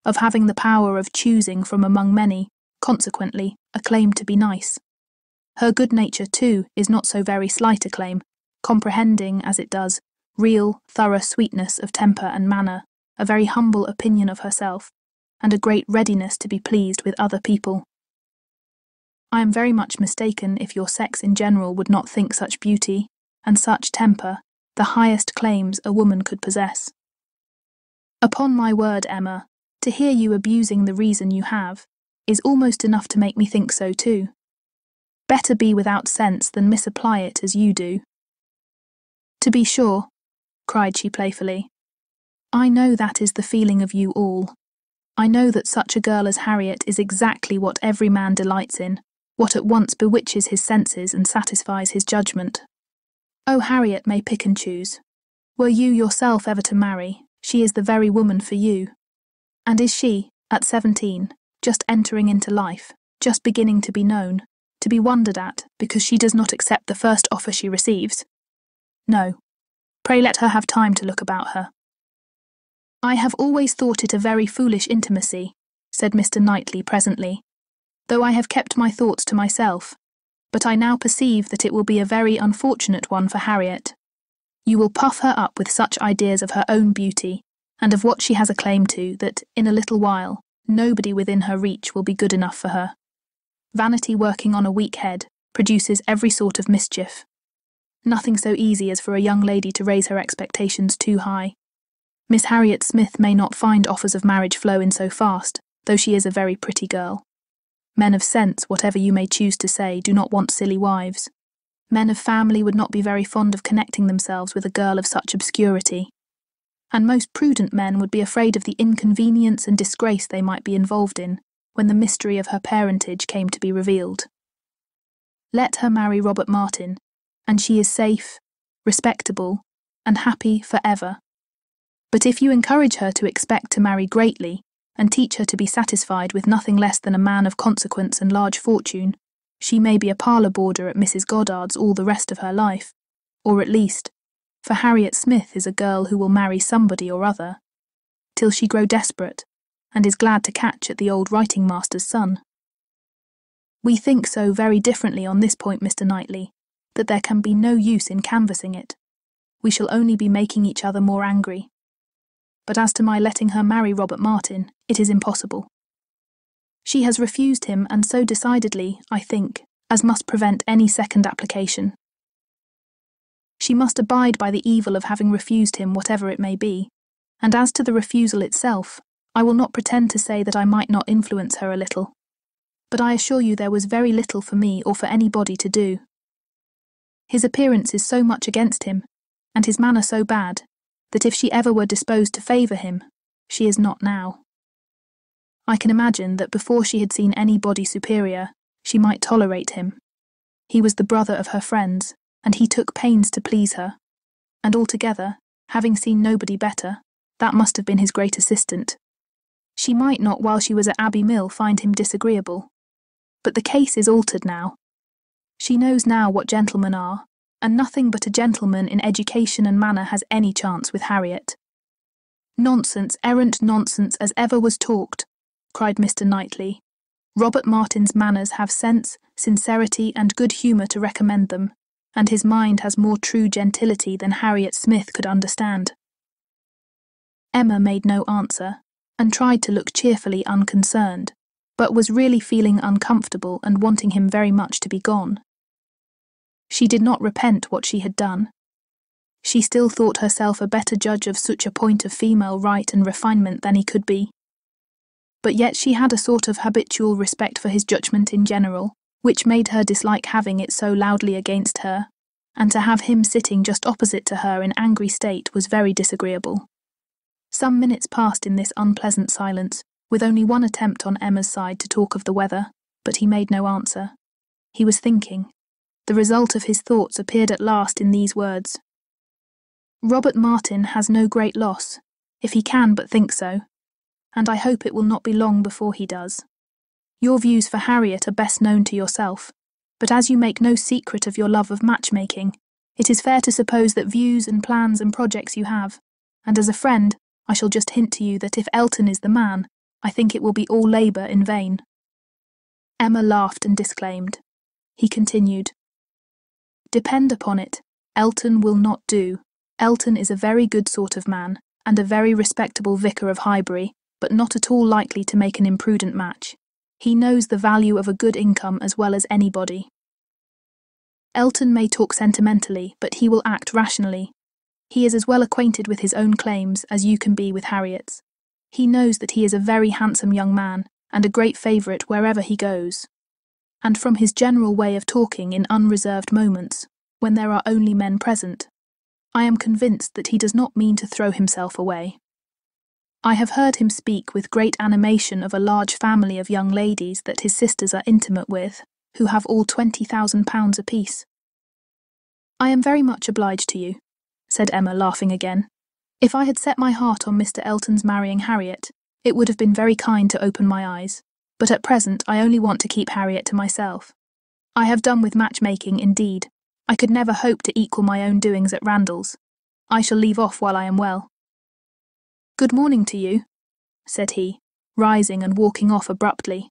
of having the power of choosing from among many, consequently, a claim to be nice. Her good nature, too, is not so very slight a claim, comprehending, as it does, real, thorough sweetness of temper and manner, a very humble opinion of herself, and a great readiness to be pleased with other people. I am very much mistaken if your sex in general would not think such beauty, and such temper, the highest claims a woman could possess. Upon my word, Emma, to hear you abusing the reason you have, is almost enough to make me think so too. Better be without sense than misapply it as you do. To be sure, cried she playfully, I know that is the feeling of you all. I know that such a girl as Harriet is exactly what every man delights in, what at once bewitches his senses and satisfies his judgment. Oh, Harriet may pick and choose. Were you yourself ever to marry, she is the very woman for you. And is she, at 17, just entering into life, just beginning to be known, to be wondered at because she does not accept the first offer she receives? No. Pray let her have time to look about her. I have always thought it a very foolish intimacy, said Mr. Knightley presently, though I have kept my thoughts to myself, but I now perceive that it will be a very unfortunate one for Harriet. You will puff her up with such ideas of her own beauty, and of what she has a claim to, that, in a little while, nobody within her reach will be good enough for her. Vanity working on a weak head produces every sort of mischief. Nothing so easy as for a young lady to raise her expectations too high. Miss Harriet Smith may not find offers of marriage flow in so fast, though she is a very pretty girl. Men of sense, whatever you may choose to say, do not want silly wives. Men of family would not be very fond of connecting themselves with a girl of such obscurity. And most prudent men would be afraid of the inconvenience and disgrace they might be involved in when the mystery of her parentage came to be revealed. Let her marry Robert Martin, and she is safe, respectable, and happy forever. But if you encourage her to expect to marry greatly, and teach her to be satisfied with nothing less than a man of consequence and large fortune, she may be a parlour boarder at Mrs. Goddard's all the rest of her life, or at least, for Harriet Smith is a girl who will marry somebody or other, till she grow desperate, and is glad to catch at the old writing-master's son. We think so very differently on this point, Mr. Knightley, that there can be no use in canvassing it. We shall only be making each other more angry. But as to my letting her marry Robert Martin, it is impossible. She has refused him, and so decidedly, I think, as must prevent any second application. She must abide by the evil of having refused him, whatever it may be, and as to the refusal itself, I will not pretend to say that I might not influence her a little, but I assure you there was very little for me or for anybody to do. His appearance is so much against him, and his manner so bad, that if she ever were disposed to favour him, she is not now. I can imagine that before she had seen anybody superior, she might tolerate him. He was the brother of her friends, and he took pains to please her, and altogether, having seen nobody better, that must have been his great assistant. She might not, while she was at Abbey Mill, find him disagreeable. But the case is altered now. She knows now what gentlemen are, and nothing but a gentleman in education and manner has any chance with Harriet. Nonsense, errant nonsense as ever was talked, cried Mr. Knightley. Robert Martin's manners have sense, sincerity, and good humour to recommend them, and his mind has more true gentility than Harriet Smith could understand. Emma made no answer, and tried to look cheerfully unconcerned, but was really feeling uncomfortable and wanting him very much to be gone. She did not repent what she had done. She still thought herself a better judge of such a point of female right and refinement than he could be. But yet she had a sort of habitual respect for his judgment in general, which made her dislike having it so loudly against her, and to have him sitting just opposite to her in angry state was very disagreeable. Some minutes passed in this unpleasant silence, with only one attempt on Emma's side to talk of the weather, but he made no answer. He was thinking. The result of his thoughts appeared at last in these words. Robert Martin has no great loss, if he can but think so, and I hope it will not be long before he does. Your views for Harriet are best known to yourself, but as you make no secret of your love of matchmaking, it is fair to suppose that views and plans and projects you have, and as a friend, I shall just hint to you that if Elton is the man, I think it will be all labour in vain. Emma laughed and disclaimed. He continued, Depend upon it, Elton will not do. Elton is a very good sort of man, and a very respectable vicar of Highbury, but not at all likely to make an imprudent match. He knows the value of a good income as well as anybody. Elton may talk sentimentally, but he will act rationally. He is as well acquainted with his own claims as you can be with Harriet's. He knows that he is a very handsome young man, and a great favourite wherever he goes. And from his general way of talking in unreserved moments, when there are only men present, I am convinced that he does not mean to throw himself away. I have heard him speak with great animation of a large family of young ladies that his sisters are intimate with, who have all £20,000 apiece. "I am very much obliged to you," said Emma, laughing again. "If I had set my heart on Mr. Elton's marrying Harriet, it would have been very kind to open my eyes, but at present I only want to keep Harriet to myself. I have done with matchmaking indeed. I could never hope to equal my own doings at Randalls. I shall leave off while I am well." "Good morning to you," said he, rising and walking off abruptly.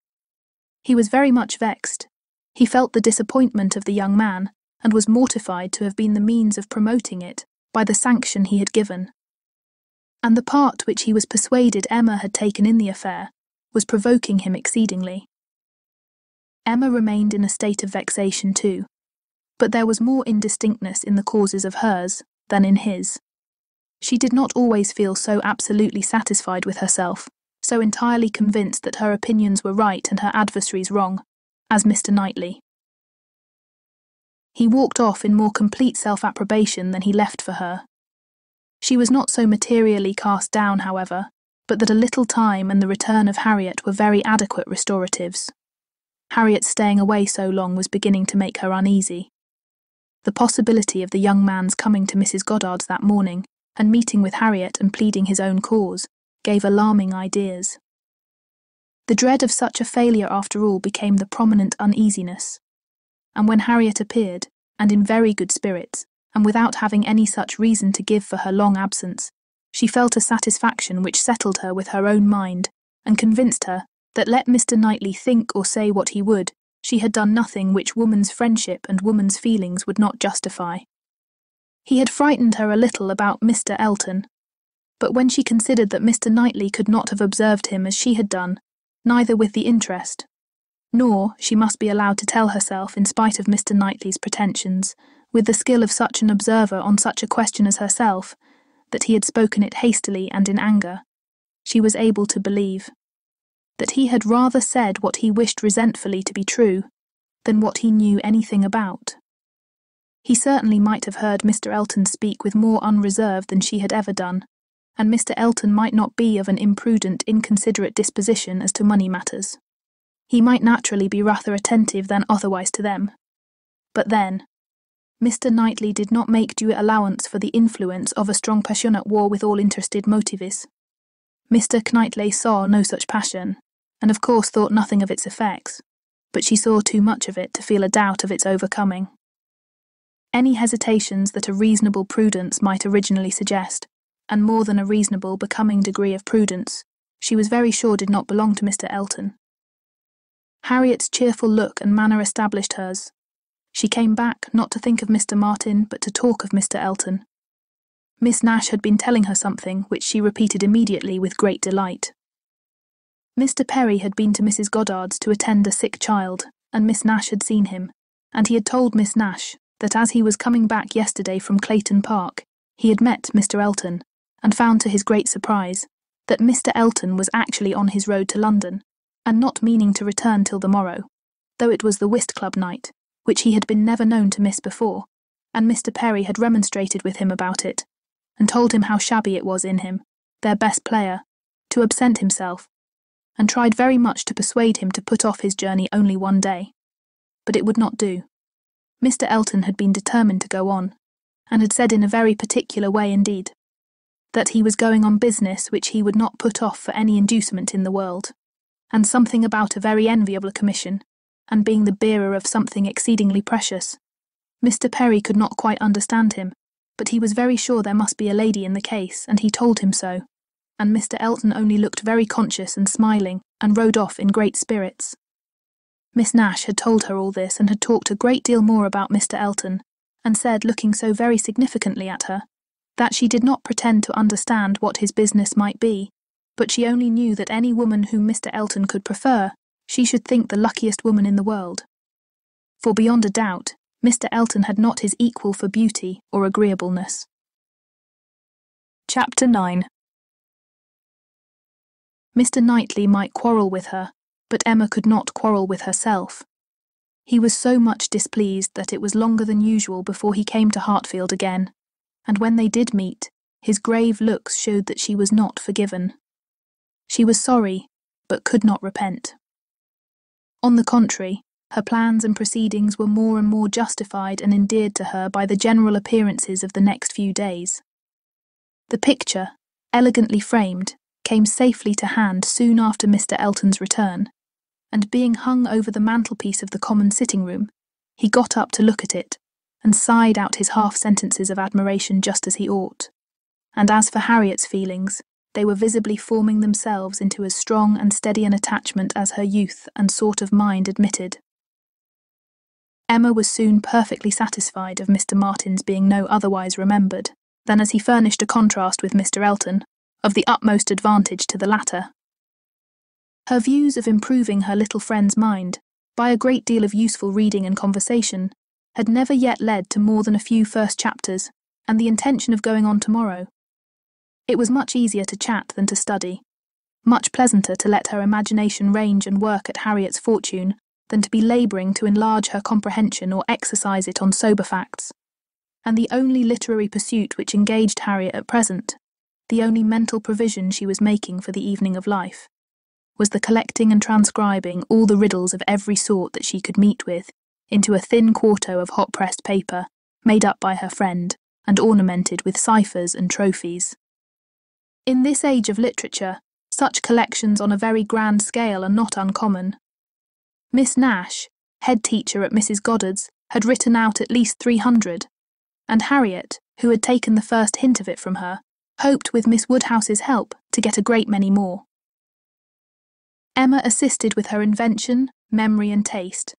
He was very much vexed. He felt the disappointment of the young man, and was mortified to have been the means of promoting it by the sanction he had given. And the part which he was persuaded Emma had taken in the affair was provoking him exceedingly. Emma remained in a state of vexation too, but there was more indistinctness in the causes of hers than in his. She did not always feel so absolutely satisfied with herself, so entirely convinced that her opinions were right and her adversaries wrong, as Mr. Knightley. He walked off in more complete self-approbation than he left for her. She was not so materially cast down, however, but that a little time and the return of Harriet were very adequate restoratives. Harriet's staying away so long was beginning to make her uneasy. The possibility of the young man's coming to Mrs. Goddard's that morning, and meeting with Harriet and pleading his own cause, gave alarming ideas. The dread of such a failure after all became the prominent uneasiness. And when Harriet appeared, and in very good spirits, and without having any such reason to give for her long absence, she felt a satisfaction which settled her with her own mind, and convinced her that let Mr. Knightley think or say what he would, she had done nothing which woman's friendship and woman's feelings would not justify. He had frightened her a little about Mr. Elton, but when she considered that Mr. Knightley could not have observed him as she had done, neither with the interest, nor, she must be allowed to tell herself, in spite of Mr. Knightley's pretensions, with the skill of such an observer on such a question as herself, that he had spoken it hastily and in anger, she was able to believe that he had rather said what he wished resentfully to be true than what he knew anything about. He certainly might have heard Mr. Elton speak with more unreserve than she had ever done, and Mr. Elton might not be of an imprudent, inconsiderate disposition as to money matters. He might naturally be rather attentive than otherwise to them. But then, Mr. Knightley did not make due allowance for the influence of a strong passion at war with all interested motives. Mr. Knightley saw no such passion, and of course thought nothing of its effects, but she saw too much of it to feel a doubt of its overcoming. Any hesitations that a reasonable prudence might originally suggest, and more than a reasonable becoming degree of prudence, she was very sure did not belong to Mr. Elton. Harriet's cheerful look and manner established hers. She came back, not to think of Mr. Martin, but to talk of Mr. Elton. Miss Nash had been telling her something, which she repeated immediately with great delight. Mr. Perry had been to Mrs. Goddard's to attend a sick child, and Miss Nash had seen him, and he had told Miss Nash that as he was coming back yesterday from Clayton Park, he had met Mr. Elton, and found to his great surprise that Mr. Elton was actually on his road to London, and not meaning to return till the morrow, though it was the whist club night, which he had been never known to miss before, and Mr. Perry had remonstrated with him about it, and told him how shabby it was in him, their best player, to absent himself, and tried very much to persuade him to put off his journey only one day. But it would not do. Mr. Elton had been determined to go on, and had said in a very particular way indeed, that he was going on business which he would not put off for any inducement in the world, and something about a very enviable commission, and being the bearer of something exceedingly precious. Mr. Perry could not quite understand him, but he was very sure there must be a lady in the case, and he told him so, and Mr. Elton only looked very conscious and smiling, and rode off in great spirits. Miss Nash had told her all this, and had talked a great deal more about Mr. Elton, and said, looking so very significantly at her, that she did not pretend to understand what his business might be, but she only knew that any woman whom Mr. Elton could prefer, she should think the luckiest woman in the world. For beyond a doubt, Mr. Elton had not his equal for beauty or agreeableness. Chapter 9. Mr. Knightley might quarrel with her, but Emma could not quarrel with herself. He was so much displeased that it was longer than usual before he came to Hartfield again, and when they did meet, his grave looks showed that she was not forgiven. She was sorry, but could not repent. On the contrary, Her plans and proceedings were more and more justified and endeared to her by the general appearances of the next few days. The picture, elegantly framed, came safely to hand soon after Mr. Elton's return, and being hung over the mantelpiece of the common sitting-room, he got up to look at it, and sighed out his half-sentences of admiration just as he ought. And as for Harriet's feelings, they were visibly forming themselves into as strong and steady an attachment as her youth and sort of mind admitted. Emma was soon perfectly satisfied of Mr. Martin's being no otherwise remembered than as he furnished a contrast with Mr. Elton, of the utmost advantage to the latter. Her views of improving her little friend's mind, by a great deal of useful reading and conversation, had never yet led to more than a few first chapters, and the intention of going on tomorrow. It was much easier to chat than to study, much pleasanter to let her imagination range and work at Harriet's fortune than to be labouring to enlarge her comprehension or exercise it on sober facts. And the only literary pursuit which engaged Harriet at present, the only mental provision she was making for the evening of life, was the collecting and transcribing all the riddles of every sort that she could meet with into a thin quarto of hot-pressed paper, made up by her friend, and ornamented with ciphers and trophies. In this age of literature, such collections on a very grand scale are not uncommon. Miss Nash, head teacher at Mrs. Goddard's, had written out at least 300, and Harriet, who had taken the first hint of it from her, hoped with Miss Woodhouse's help to get a great many more. Emma assisted with her invention, memory and taste,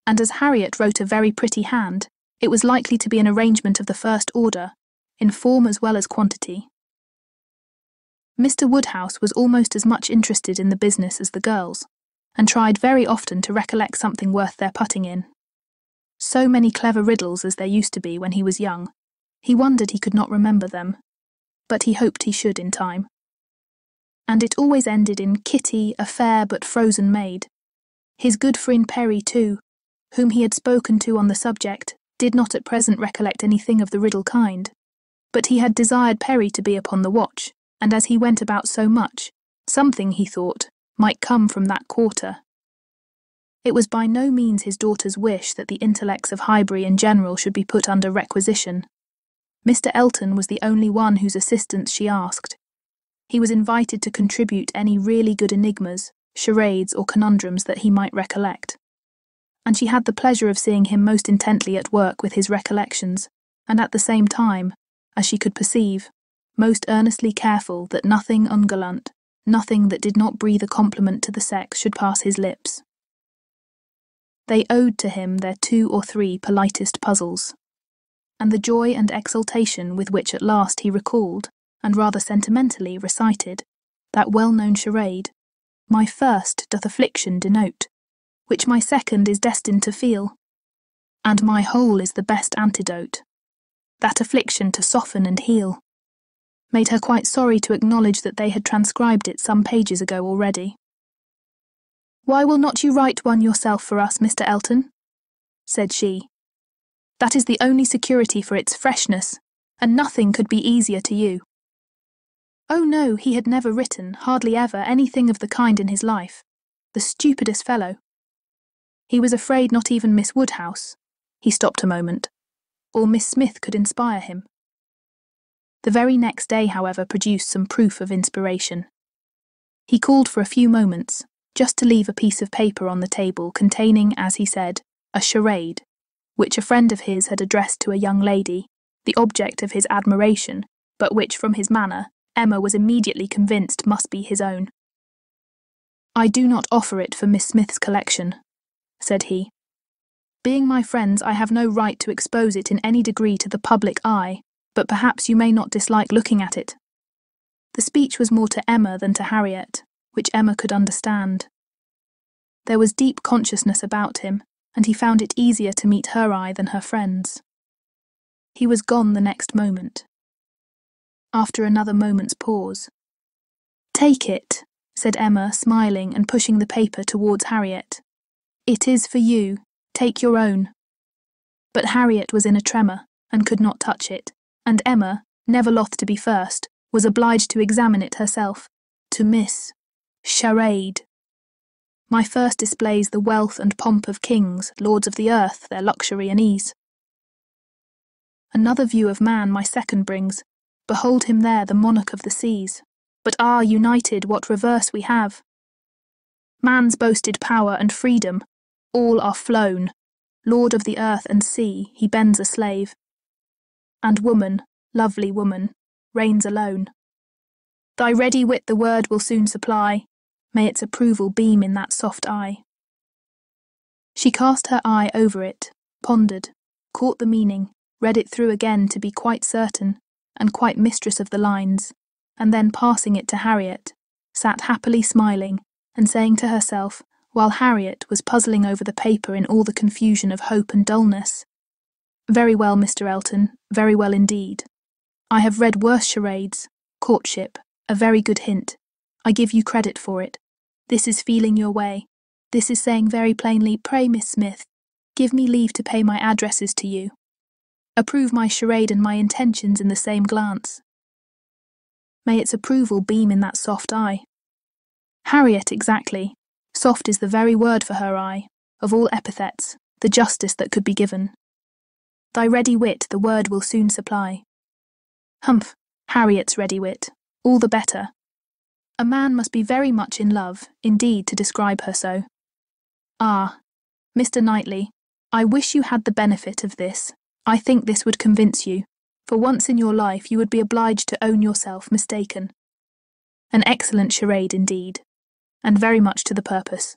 and as Harriet wrote a very pretty hand, it was likely to be an arrangement of the first order, in form as well as quantity. Mr. Woodhouse was almost as much interested in the business as the girls, and tried very often to recollect something worth their putting in. So many clever riddles as there used to be when he was young, he wondered he could not remember them, but he hoped he should in time. And it always ended in Kitty, a fair but frozen maid. His good friend Perry, too, whom he had spoken to on the subject, did not at present recollect anything of the riddle kind, but he had desired Perry to be upon the watch, and as he went about so much, something, he thought, might come from that quarter. It was by no means his daughter's wish that the intellects of Highbury in general should be put under requisition. Mr. Elton was the only one whose assistance she asked. He was invited to contribute any really good enigmas, charades or conundrums that he might recollect. And she had the pleasure of seeing him most intently at work with his recollections, and at the same time, as she could perceive, most earnestly careful that nothing ungallant, nothing that did not breathe a compliment to the sex should pass his lips. They owed to him their 2 or 3 politest puzzles, and the joy and exultation with which at last he recalled, and rather sentimentally recited, that well-known charade, "My first doth affliction denote, which my second is destined to feel, and my whole is the best antidote, that affliction to soften and heal," made her quite sorry to acknowledge that they had transcribed it some pages ago already. "Why will not you write one yourself for us, Mr. Elton?" said she. "That is the only security for its freshness, and nothing could be easier to you." Oh no, he had never written, hardly ever, anything of the kind in his life. The stupidest fellow. He was afraid not even Miss Woodhouse, he stopped a moment, or Miss Smith could inspire him. The very next day, however, produced some proof of inspiration. He called for a few moments, just to leave a piece of paper on the table containing, as he said, a charade, which a friend of his had addressed to a young lady, the object of his admiration, but which, from his manner, Emma was immediately convinced must be his own. "I do not offer it for Miss Smith's collection," said he. "Being my friends, I have no right to expose it in any degree to the public eye, but perhaps you may not dislike looking at it." The speech was more to Emma than to Harriet, which Emma could understand. There was deep consciousness about him, and he found it easier to meet her eye than her friend's. He was gone the next moment. After another moment's pause, "Take it," said Emma, smiling and pushing the paper towards Harriet. "It is for you. Take your own." But Harriet was in a tremor, and could not touch it, and Emma, never loth to be first, was obliged to examine it herself, to miss. Charade. My first displays the wealth and pomp of kings, lords of the earth, their luxury and ease. Another view of man my second brings. Behold him there, the monarch of the seas. But united, what reverse we have! Man's boasted power and freedom, all are flown. Lord of the earth and sea, he bends a slave. And woman, lovely woman, reigns alone. Thy ready wit the word will soon supply. May its approval beam in that soft eye. She cast her eye over it, pondered, caught the meaning, read it through again to be quite certain, and quite mistress of the lines, and then passing it to Harriet, sat happily smiling, and saying to herself, while Harriet was puzzling over the paper in all the confusion of hope and dullness, "Very well, Mr. Elton, very well indeed. I have read worse charades. Courtship, a very good hint. I give you credit for it. This is feeling your way. This is saying very plainly, pray, Miss Smith, give me leave to pay my addresses to you. Approve my charade and my intentions in the same glance. May its approval beam in that soft eye." Harriet, exactly. Soft is the very word for her eye, of all epithets, the justest that could be given. Thy ready wit the word will soon supply. Humph, Harriet's ready wit, all the better. A man must be very much in love, indeed, to describe her so. Ah, Mr. Knightley, I wish you had the benefit of this. I think this would convince you. For once in your life you would be obliged to own yourself mistaken. An excellent charade indeed, and very much to the purpose.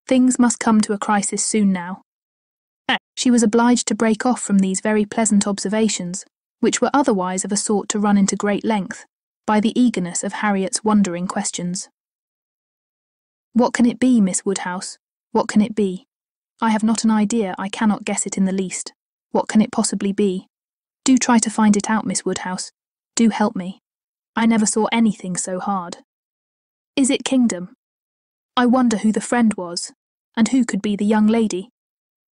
Things must come to a crisis soon now. She was obliged to break off from these very pleasant observations, which were otherwise of a sort to run into great length, by the eagerness of Harriet's wondering questions. "What can it be, Miss Woodhouse? What can it be? I have not an idea, I cannot guess it in the least. What can it possibly be? Do try to find it out, Miss Woodhouse. Do help me. I never saw anything so hard. Is it kingdom? I wonder who the friend was, and who could be the young lady.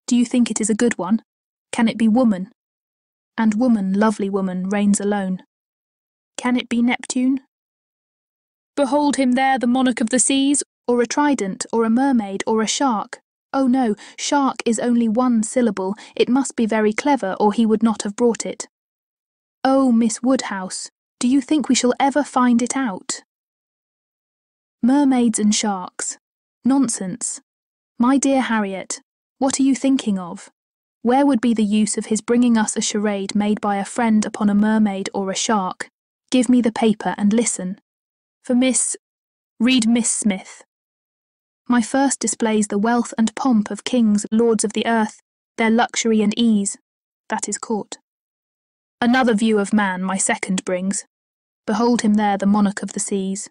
Do you think it is a good one? Can it be woman? And woman, lovely woman, reigns alone. Can it be Neptune? Behold him there, the monarch of the seas, or a trident, or a mermaid, or a shark. Oh no, shark is only one syllable. It must be very clever, or he would not have brought it. Oh, Miss Woodhouse, do you think we shall ever find it out? Mermaids and sharks. Nonsense. My dear Harriet, what are you thinking of? Where would be the use of his bringing us a charade made by a friend upon a mermaid or a shark? Give me the paper and listen. For read Miss Smith. My first displays the wealth and pomp of kings, lords of the earth, their luxury and ease. That is court. Another view of man my second brings. Behold him there, the monarch of the seas.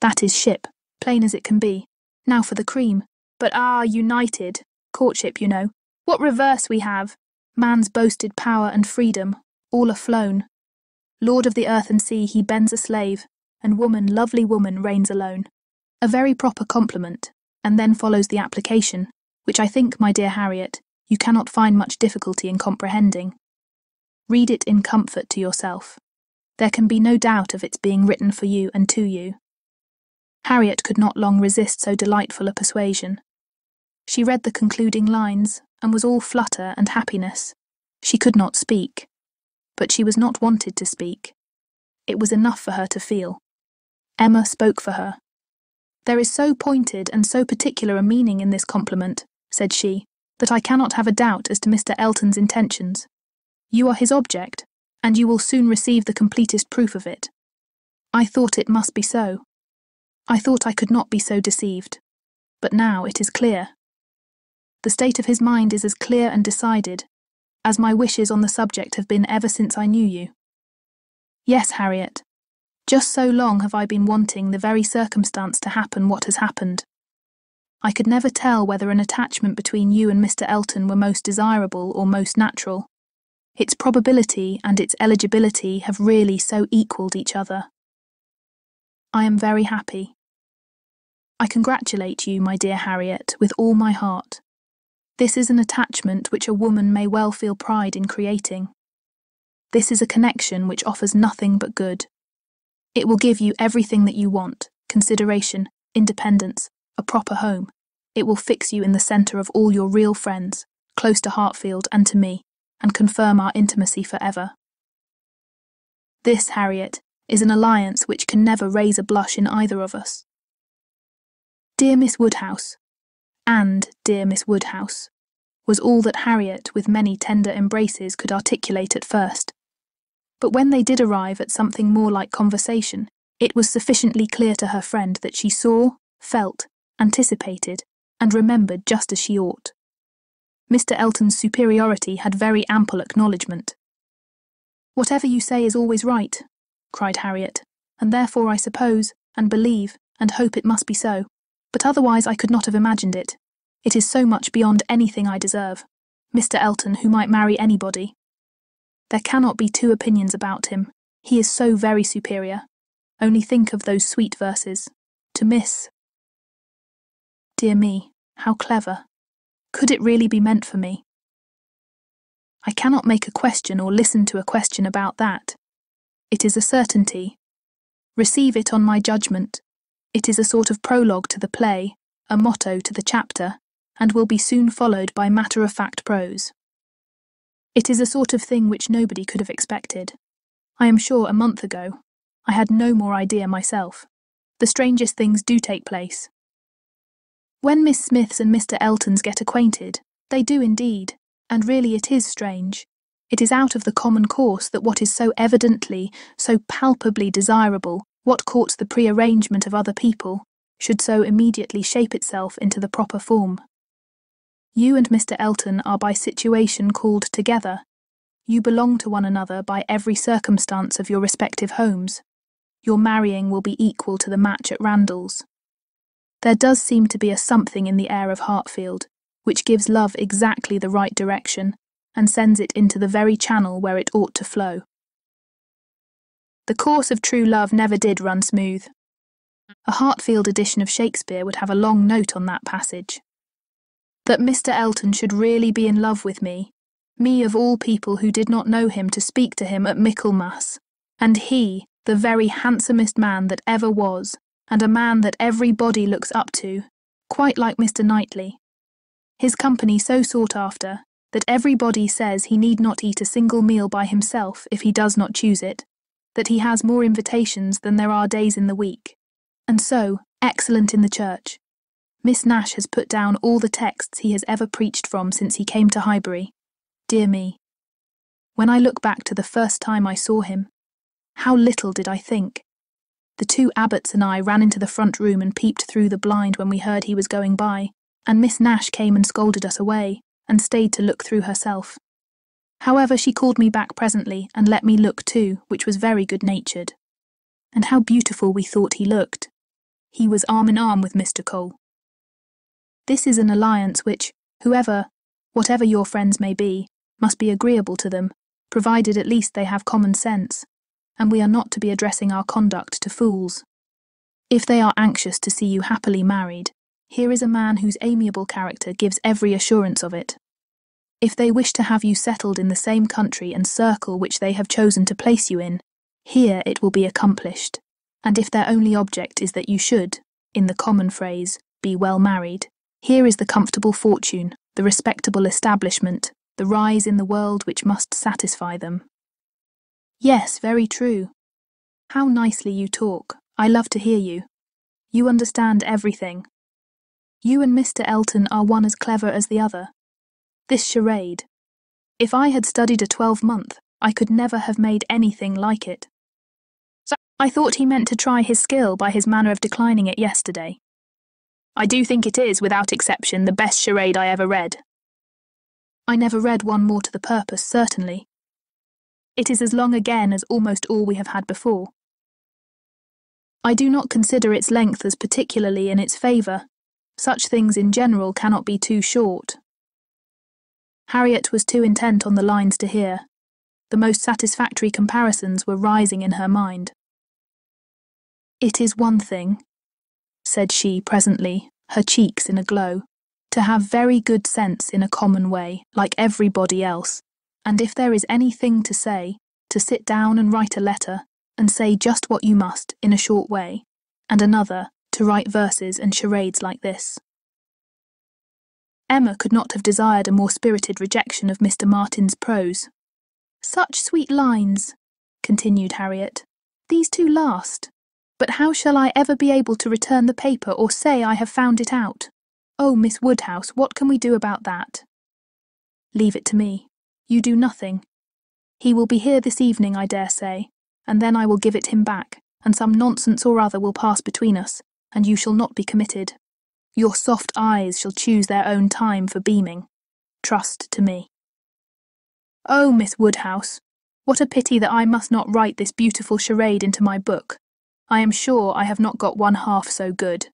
That is ship, plain as it can be. Now for the cream. But united. Courtship, you know. What reverse we have. Man's boasted power and freedom, all are flown. Lord of the earth and sea, he bends a slave, and woman, lovely woman, reigns alone. A very proper compliment, and then follows the application, which I think, my dear Harriet, you cannot find much difficulty in comprehending. Read it in comfort to yourself. There can be no doubt of its being written for you and to you. Harriet could not long resist so delightful a persuasion. She read the concluding lines, and was all flutter and happiness. She could not speak. But she was not wanted to speak. It was enough for her to feel. Emma spoke for her. "There is so pointed and so particular a meaning in this compliment," said she, "that I cannot have a doubt as to Mr. Elton's intentions. You are his object, and you will soon receive the completest proof of it. I thought it must be so. I thought I could not be so deceived. But now it is clear. The state of his mind is as clear and decided as my wishes on the subject have been ever since I knew you. Yes, Harriet, just so long have I been wanting the very circumstance to happen what has happened. I could never tell whether an attachment between you and Mr. Elton were most desirable or most natural. Its probability and its eligibility have really so equalled each other. I am very happy. I congratulate you, my dear Harriet, with all my heart. This is an attachment which a woman may well feel pride in creating. This is a connection which offers nothing but good. It will give you everything that you want, consideration, independence, a proper home. It will fix you in the centre of all your real friends, close to Hartfield and to me, and confirm our intimacy forever. This, Harriet, is an alliance which can never raise a blush in either of us. Dear Miss Woodhouse, and dear Miss Woodhouse, was all that Harriet, with many tender embraces, could articulate at first. But when they did arrive at something more like conversation, it was sufficiently clear to her friend that she saw, felt, anticipated, and remembered just as she ought. Mr. Elton's superiority had very ample acknowledgment. "Whatever you say is always right," cried Harriet, "and therefore I suppose, and believe, and hope it must be so. But otherwise I could not have imagined it. It is so much beyond anything I deserve. Mr. Elton, who might marry anybody. There cannot be two opinions about him. He is so very superior. Only think of those sweet verses. To Miss. Dear me, how clever. Could it really be meant for me? I cannot make a question or listen to a question about that. It is a certainty. Receive it on my judgment. It is a sort of prologue to the play, a motto to the chapter, and will be soon followed by matter-of-fact prose. It is a sort of thing which nobody could have expected. I am sure a month ago, I had no more idea myself. The strangest things do take place. When Miss Smiths and Mr. Eltons get acquainted, they do indeed, and really it is strange. It is out of the common course that what is so evidently, so palpably desirable, what courts the prearrangement of other people, should so immediately shape itself into the proper form. You and Mr. Elton are by situation called together. You belong to one another by every circumstance of your respective homes. Your marrying will be equal to the match at Randalls. There does seem to be a something in the air of Hartfield, which gives love exactly the right direction, and sends it into the very channel where it ought to flow. The course of true love never did run smooth. A Hartfield edition of Shakespeare would have a long note on that passage. That Mr. Elton should really be in love with me of all people who did not know him to speak to him at Michaelmas, and he, the very handsomest man that ever was, and a man that everybody looks up to, quite like Mr. Knightley. His company so sought after, that everybody says he need not eat a single meal by himself if he does not choose it, that he has more invitations than there are days in the week, and so excellent in the church. Miss Nash has put down all the texts he has ever preached from since he came to Highbury. Dear me. When I look back to the first time I saw him, how little did I think. The two abbots and I ran into the front room and peeped through the blind when we heard he was going by, and Miss Nash came and scolded us away, and stayed to look through herself. However, she called me back presently and let me look too, which was very good-natured. And how beautiful we thought he looked. He was arm in arm with Mr. Cole. This is an alliance which, whatever your friends may be, must be agreeable to them, provided at least they have common sense, and we are not to be addressing our conduct to fools. If they are anxious to see you happily married, here is a man whose amiable character gives every assurance of it. If they wish to have you settled in the same country and circle which they have chosen to place you in, here it will be accomplished, and if their only object is that you should, in the common phrase, be well married, here is the comfortable fortune, the respectable establishment, the rise in the world which must satisfy them. Yes, very true. How nicely you talk. I love to hear you. You understand everything. You and Mr. Elton are one as clever as the other. This charade. If I had studied a 12-month, I could never have made anything like it. So I thought he meant to try his skill by his manner of declining it yesterday. I do think it is, without exception, the best charade I ever read. I never read one more to the purpose, certainly. It is as long again as almost all we have had before. I do not consider its length as particularly in its favour. Such things in general cannot be too short. Harriet was too intent on the lines to hear. The most satisfactory comparisons were rising in her mind. It is one thing, said she presently, her cheeks in a glow, to have very good sense in a common way, like everybody else, and if there is anything to say, to sit down and write a letter, and say just what you must, in a short way, and another, to write verses and charades like this. Emma could not have desired a more spirited rejection of Mr. Martin's prose. "Such sweet lines," continued Harriet. "These two last. But how shall I ever be able to return the paper or say I have found it out? Oh, Miss Woodhouse, what can we do about that?" "Leave it to me. You do nothing. He will be here this evening, I dare say, and then I will give it him back, and some nonsense or other will pass between us, and you shall not be committed. Your soft eyes shall choose their own time for beaming. Trust to me." "Oh, Miss Woodhouse, what a pity that I must not write this beautiful charade into my book. I am sure I have not got one half so good."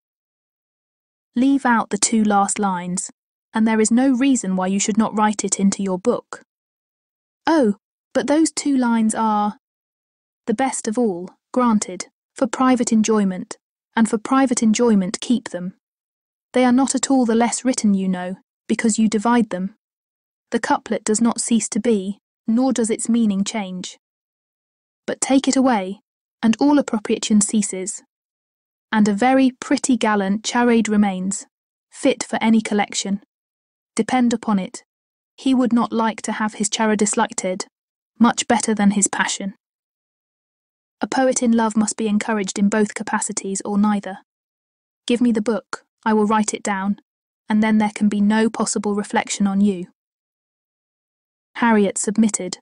"Leave out the two last lines, and there is no reason why you should not write it into your book." "Oh, but those two lines are—" "The best of all, granted, for private enjoyment, and for private enjoyment keep them. They are not at all the less written, you know, because you divide them. The couplet does not cease to be, nor does its meaning change. But take it away, and all appropriation ceases, and a very pretty gallant charade remains, fit for any collection. Depend upon it, he would not like to have his charade disliked, much better than his passion. A poet in love must be encouraged in both capacities or neither. Give me the book, I will write it down, and then there can be no possible reflection on you." Harriet submitted,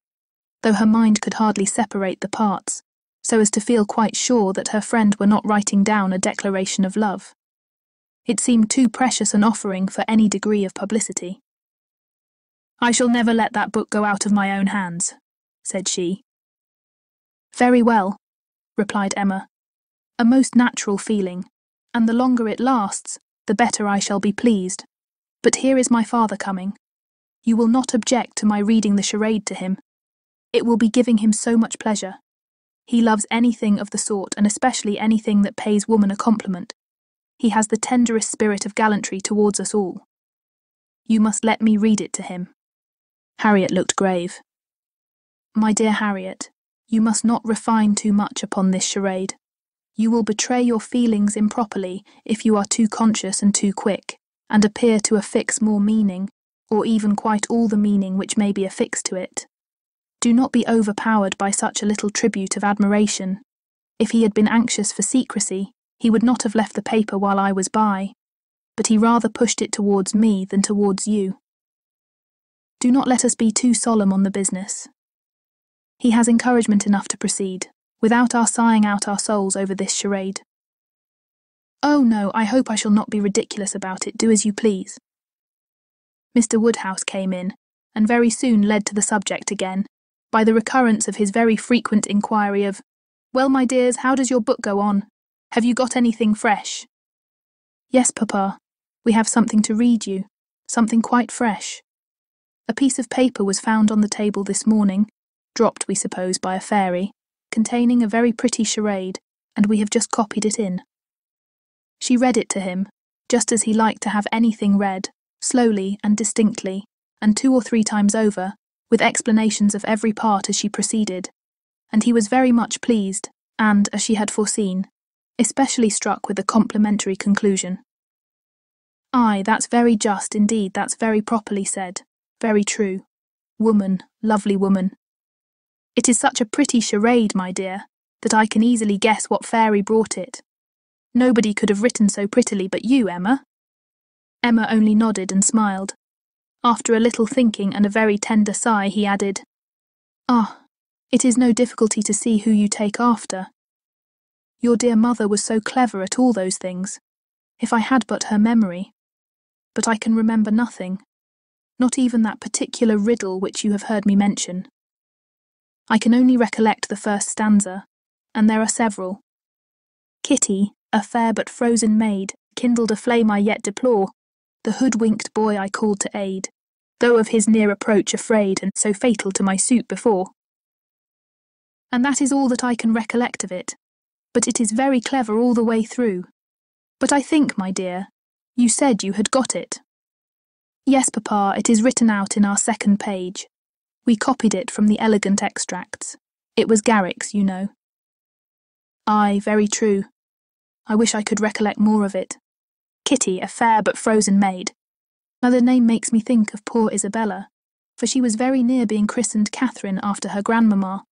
though her mind could hardly separate the parts, so as to feel quite sure that her friend were not writing down a declaration of love. It seemed too precious an offering for any degree of publicity. "I shall never let that book go out of my own hands," said she. "Very well," replied Emma, "a most natural feeling, and the longer it lasts, the better I shall be pleased. But here is my father coming. You will not object to my reading the charade to him. It will be giving him so much pleasure. He loves anything of the sort, and especially anything that pays woman a compliment. He has the tenderest spirit of gallantry towards us all. You must let me read it to him." Harriet looked grave. "My dear Harriet, you must not refine too much upon this charade. You will betray your feelings improperly if you are too conscious and too quick, and appear to affix more meaning, or even quite all the meaning which may be affixed to it. Do not be overpowered by such a little tribute of admiration. If he had been anxious for secrecy, he would not have left the paper while I was by, but he rather pushed it towards me than towards you. Do not let us be too solemn on the business. He has encouragement enough to proceed, without our sighing out our souls over this charade." "Oh no, I hope I shall not be ridiculous about it, do as you please." Mr. Woodhouse came in, and very soon led to the subject again, by the recurrence of his very frequent inquiry of, "Well, my dears, how does your book go on? Have you got anything fresh?" "Yes, Papa, we have something to read you, something quite fresh. A piece of paper was found on the table this morning, dropped, we suppose, by a fairy, containing a very pretty charade, and we have just copied it in." She read it to him, just as he liked to have anything read, slowly and distinctly, and 2 or 3 times over, with explanations of every part as she proceeded, and he was very much pleased, and, as she had foreseen, especially struck with the complimentary conclusion. "Aye, that's very just indeed, that's very properly said, very true. Woman, lovely woman. It is such a pretty charade, my dear, that I can easily guess what fairy brought it. Nobody could have written so prettily but you, Emma." Emma only nodded and smiled. After a little thinking and a very tender sigh, he added, "Ah, it is no difficulty to see who you take after. Your dear mother was so clever at all those things, if I had but her memory. But I can remember nothing, not even that particular riddle which you have heard me mention. I can only recollect the first stanza, and there are several. Kitty, a fair but frozen maid, kindled a flame I yet deplore, the hoodwinked boy I called to aid, though of his near approach afraid, and so fatal to my suit before. And that is all that I can recollect of it, but it is very clever all the way through. But I think, my dear, you said you had got it." "Yes, Papa, it is written out in our second page. We copied it from the elegant extracts. It was Garrick's, you know." "Aye, very true. I wish I could recollect more of it. Kitty, a fair but frozen maid. Now the name makes me think of poor Isabella, for she was very near being christened Catherine after her grandmamma.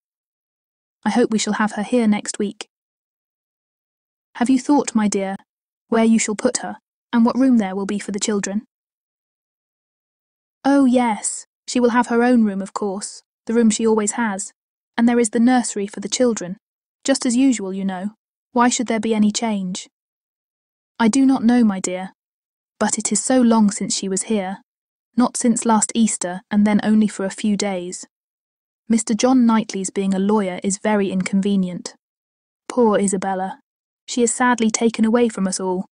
I hope we shall have her here next week. Have you thought, my dear, where you shall put her, and what room there will be for the children? Oh, yes, she will have her own room, of course, the room she always has, and there is the nursery for the children, just as usual, you know. Why should there be any change? I do not know, my dear, but it is so long since she was here, not since last Easter, and then only for a few days. Mr. John Knightley's being a lawyer is very inconvenient. Poor Isabella, she is sadly taken away from us all,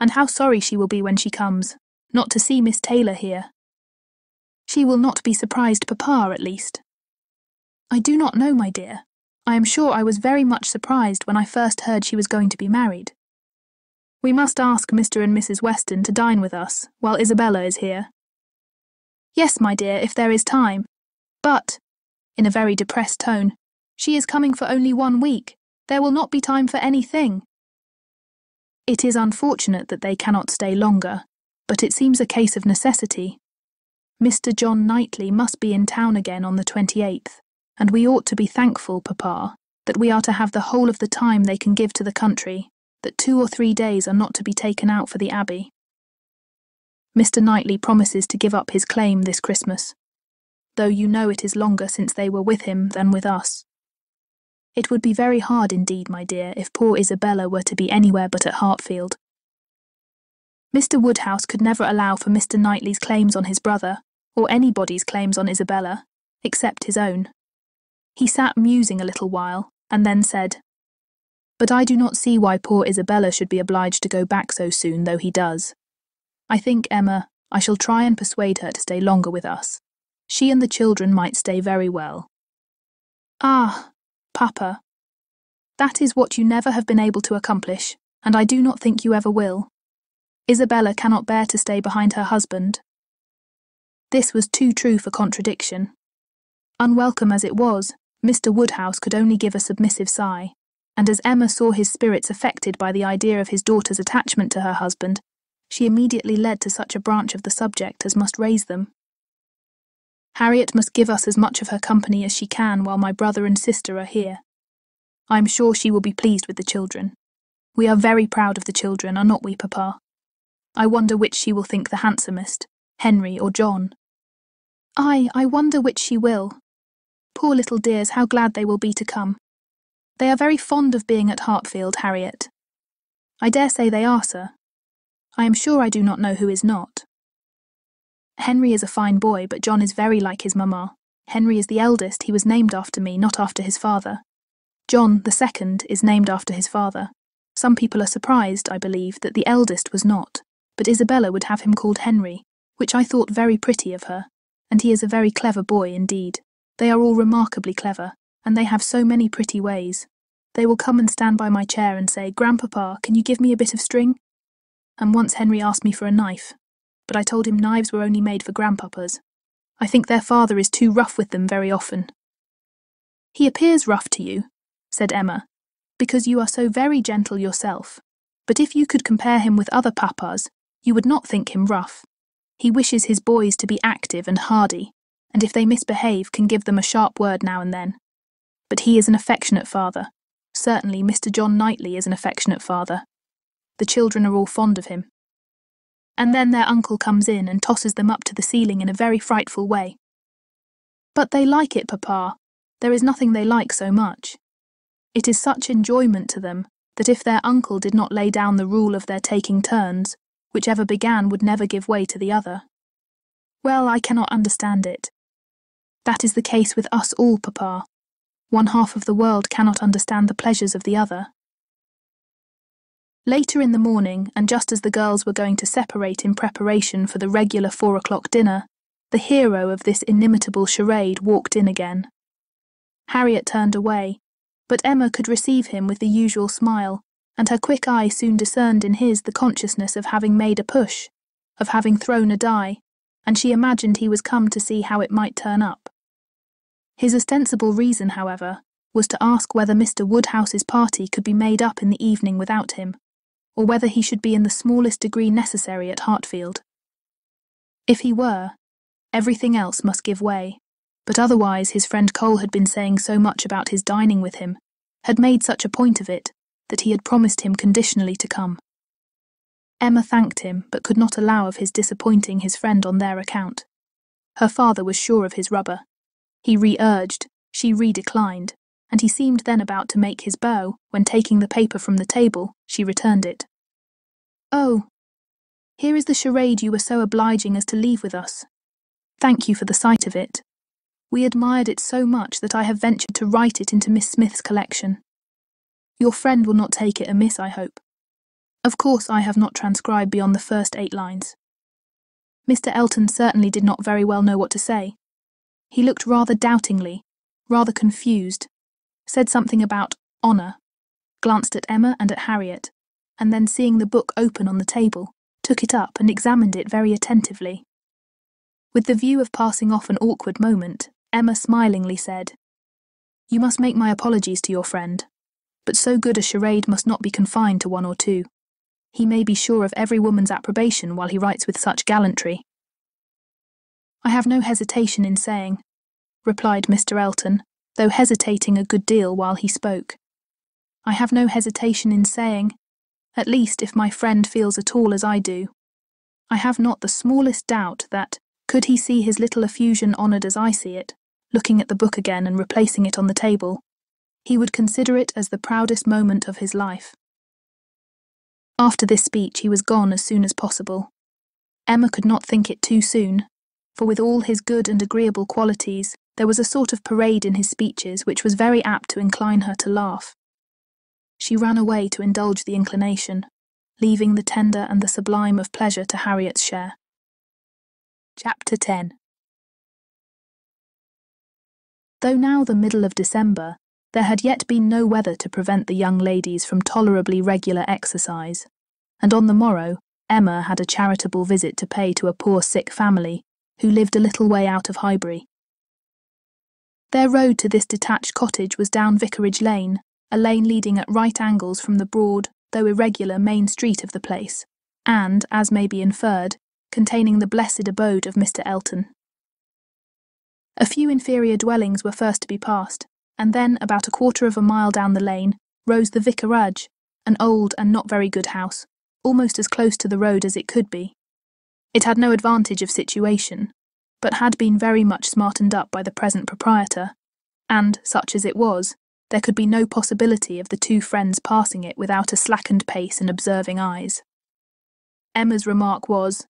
and how sorry she will be when she comes, not to see Miss Taylor here. She will not be surprised, Papa, at least. I do not know, my dear. I am sure I was very much surprised when I first heard she was going to be married. We must ask Mr. and Mrs. Weston to dine with us while Isabella is here. Yes, my dear, if there is time. But, in a very depressed tone, she is coming for only 1 week. There will not be time for anything. It is unfortunate that they cannot stay longer, but it seems a case of necessity. Mr. John Knightley must be in town again on the 28th, and we ought to be thankful, Papa, that we are to have the whole of the time they can give to the country, that 2 or 3 days are not to be taken out for the Abbey. Mr. Knightley promises to give up his claim this Christmas, though you know it is longer since they were with him than with us. It would be very hard indeed, my dear, if poor Isabella were to be anywhere but at Hartfield. Mr. Woodhouse could never allow for Mr. Knightley's claims on his brother, or anybody's claims on Isabella, except his own. He sat musing a little while, and then said, "But I do not see why poor Isabella should be obliged to go back so soon, though he does. I think, Emma, I shall try and persuade her to stay longer with us. She and the children might stay very well." "Ah, Papa, that is what you never have been able to accomplish, and I do not think you ever will. Isabella cannot bear to stay behind her husband." This was too true for contradiction. Unwelcome as it was, Mr. Woodhouse could only give a submissive sigh, and as Emma saw his spirits affected by the idea of his daughter's attachment to her husband, she immediately led to such a branch of the subject as must raise them. "Harriet must give us as much of her company as she can while my brother and sister are here. I am sure she will be pleased with the children. We are very proud of the children, are not we, Papa? I wonder which she will think the handsomest, Henry or John. I wonder which she will. Poor little dears, how glad they will be to come. They are very fond of being at Hartfield, Harriet." "I dare say they are, sir. I am sure I do not know who is not. Henry is a fine boy, but John is very like his mamma. Henry is the eldest, he was named after me, not after his father. John, the second, is named after his father. Some people are surprised, I believe, that the eldest was not, but Isabella would have him called Henry, which I thought very pretty of her, and he is a very clever boy indeed. They are all remarkably clever, and they have so many pretty ways. They will come and stand by my chair and say, 'Grandpapa, can you give me a bit of string?' And once Henry asked me for a knife, but I told him knives were only made for grandpapas. I think their father is too rough with them very often." "He appears rough to you," said Emma, "because you are so very gentle yourself, but if you could compare him with other papas, you would not think him rough. He wishes his boys to be active and hardy, and if they misbehave can give them a sharp word now and then. But he is an affectionate father. Certainly Mr. John Knightley is an affectionate father. The children are all fond of him. And then their uncle comes in and tosses them up to the ceiling in a very frightful way. But they like it, Papa. There is nothing they like so much. It is such enjoyment to them that if their uncle did not lay down the rule of their taking turns, whichever began would never give way to the other. Well, I cannot understand it. That is the case with us all, Papa. One half of the world cannot understand the pleasures of the other." Later in the morning, and just as the girls were going to separate in preparation for the regular 4 o'clock dinner, the hero of this inimitable charade walked in again. Harriet turned away, but Emma could receive him with the usual smile, and her quick eye soon discerned in his the consciousness of having made a push, of having thrown a die, and she imagined he was come to see how it might turn up. His ostensible reason, however, was to ask whether Mr. Woodhouse's party could be made up in the evening without him, or whether he should be in the smallest degree necessary at Hartfield. If he were, everything else must give way, but otherwise his friend Cole had been saying so much about his dining with him, had made such a point of it, that he had promised him conditionally to come. Emma thanked him, but could not allow of his disappointing his friend on their account. Her father was sure of his rubber. He re-urged, she re-declined, and he seemed then about to make his bow, when taking the paper from the table, she returned it. "Oh, here is the charade you were so obliging as to leave with us. Thank you for the sight of it. We admired it so much that I have ventured to write it into Miss Smith's collection. Your friend will not take it amiss, I hope. Of course I have not transcribed beyond the first 8 lines." Mr. Elton certainly did not very well know what to say. He looked rather doubtingly, rather confused, said something about honour, glanced at Emma and at Harriet, and then seeing the book open on the table, took it up and examined it very attentively. With the view of passing off an awkward moment, Emma smilingly said, "You must make my apologies to your friend, but so good a charade must not be confined to 1 or 2. He may be sure of every woman's approbation while he writes with such gallantry." "I have no hesitation in saying," replied Mr. Elton, though hesitating a good deal while he spoke. "I have no hesitation in saying, at least if my friend feels at all as I do, I have not the smallest doubt that, could he see his little effusion honoured as I see it, looking at the book again and replacing it on the table, he would consider it as the proudest moment of his life." After this speech he was gone as soon as possible. Emma could not think it too soon, for with all his good and agreeable qualities, there was a sort of parade in his speeches which was very apt to incline her to laugh. She ran away to indulge the inclination, leaving the tender and the sublime of pleasure to Harriet's share. Chapter 10. Though now the middle of December, there had yet been no weather to prevent the young ladies from tolerably regular exercise, and on the morrow Emma had a charitable visit to pay to a poor sick family who lived a little way out of Highbury. Their road to this detached cottage was down Vicarage Lane, a lane leading at right angles from the broad, though irregular, main street of the place, and, as may be inferred, containing the blessed abode of Mr. Elton. A few inferior dwellings were first to be passed, and then, about 1/4 of a mile down the lane, rose the vicarage, an old and not very good house, almost as close to the road as it could be. It had no advantage of situation, but had been very much smartened up by the present proprietor, and, such as it was, there could be no possibility of the 2 friends passing it without a slackened pace and observing eyes. Emma's remark was,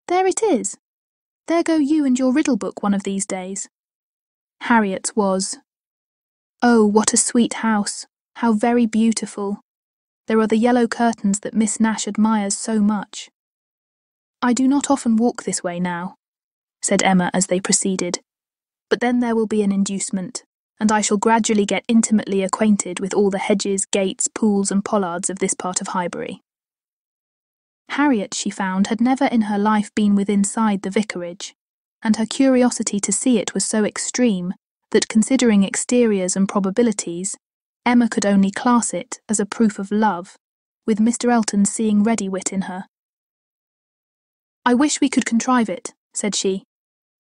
"There it is. There go you and your riddle book one of these days." Harriet's was, "Oh, what a sweet house, how very beautiful. There are the yellow curtains that Miss Nash admires so much." "I do not often walk this way now," said Emma as they proceeded, "but then there will be an inducement, and I shall gradually get intimately acquainted with all the hedges, gates, pools and pollards of this part of Highbury." Harriet, she found, had never in her life been withinside the vicarage, and her curiosity to see it was so extreme that, considering exteriors and probabilities, Emma could only class it as a proof of love, with Mr. Elton's seeing ready wit in her. "I wish we could contrive it," said she,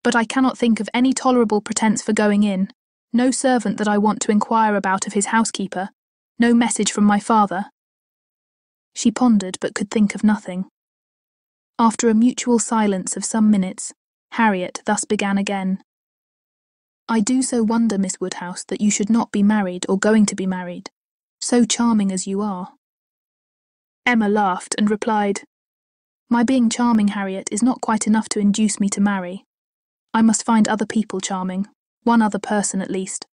"but I cannot think of any tolerable pretence for going in, no servant that I want to inquire about of his housekeeper, no message from my father." She pondered, but could think of nothing. After a mutual silence of some minutes, Harriet thus began again. "I do so wonder, Miss Woodhouse, that you should not be married or going to be married, so charming as you are." Emma laughed and replied, "My being charming, Harriet, is not quite enough to induce me to marry. I must find other people charming, one other person at least,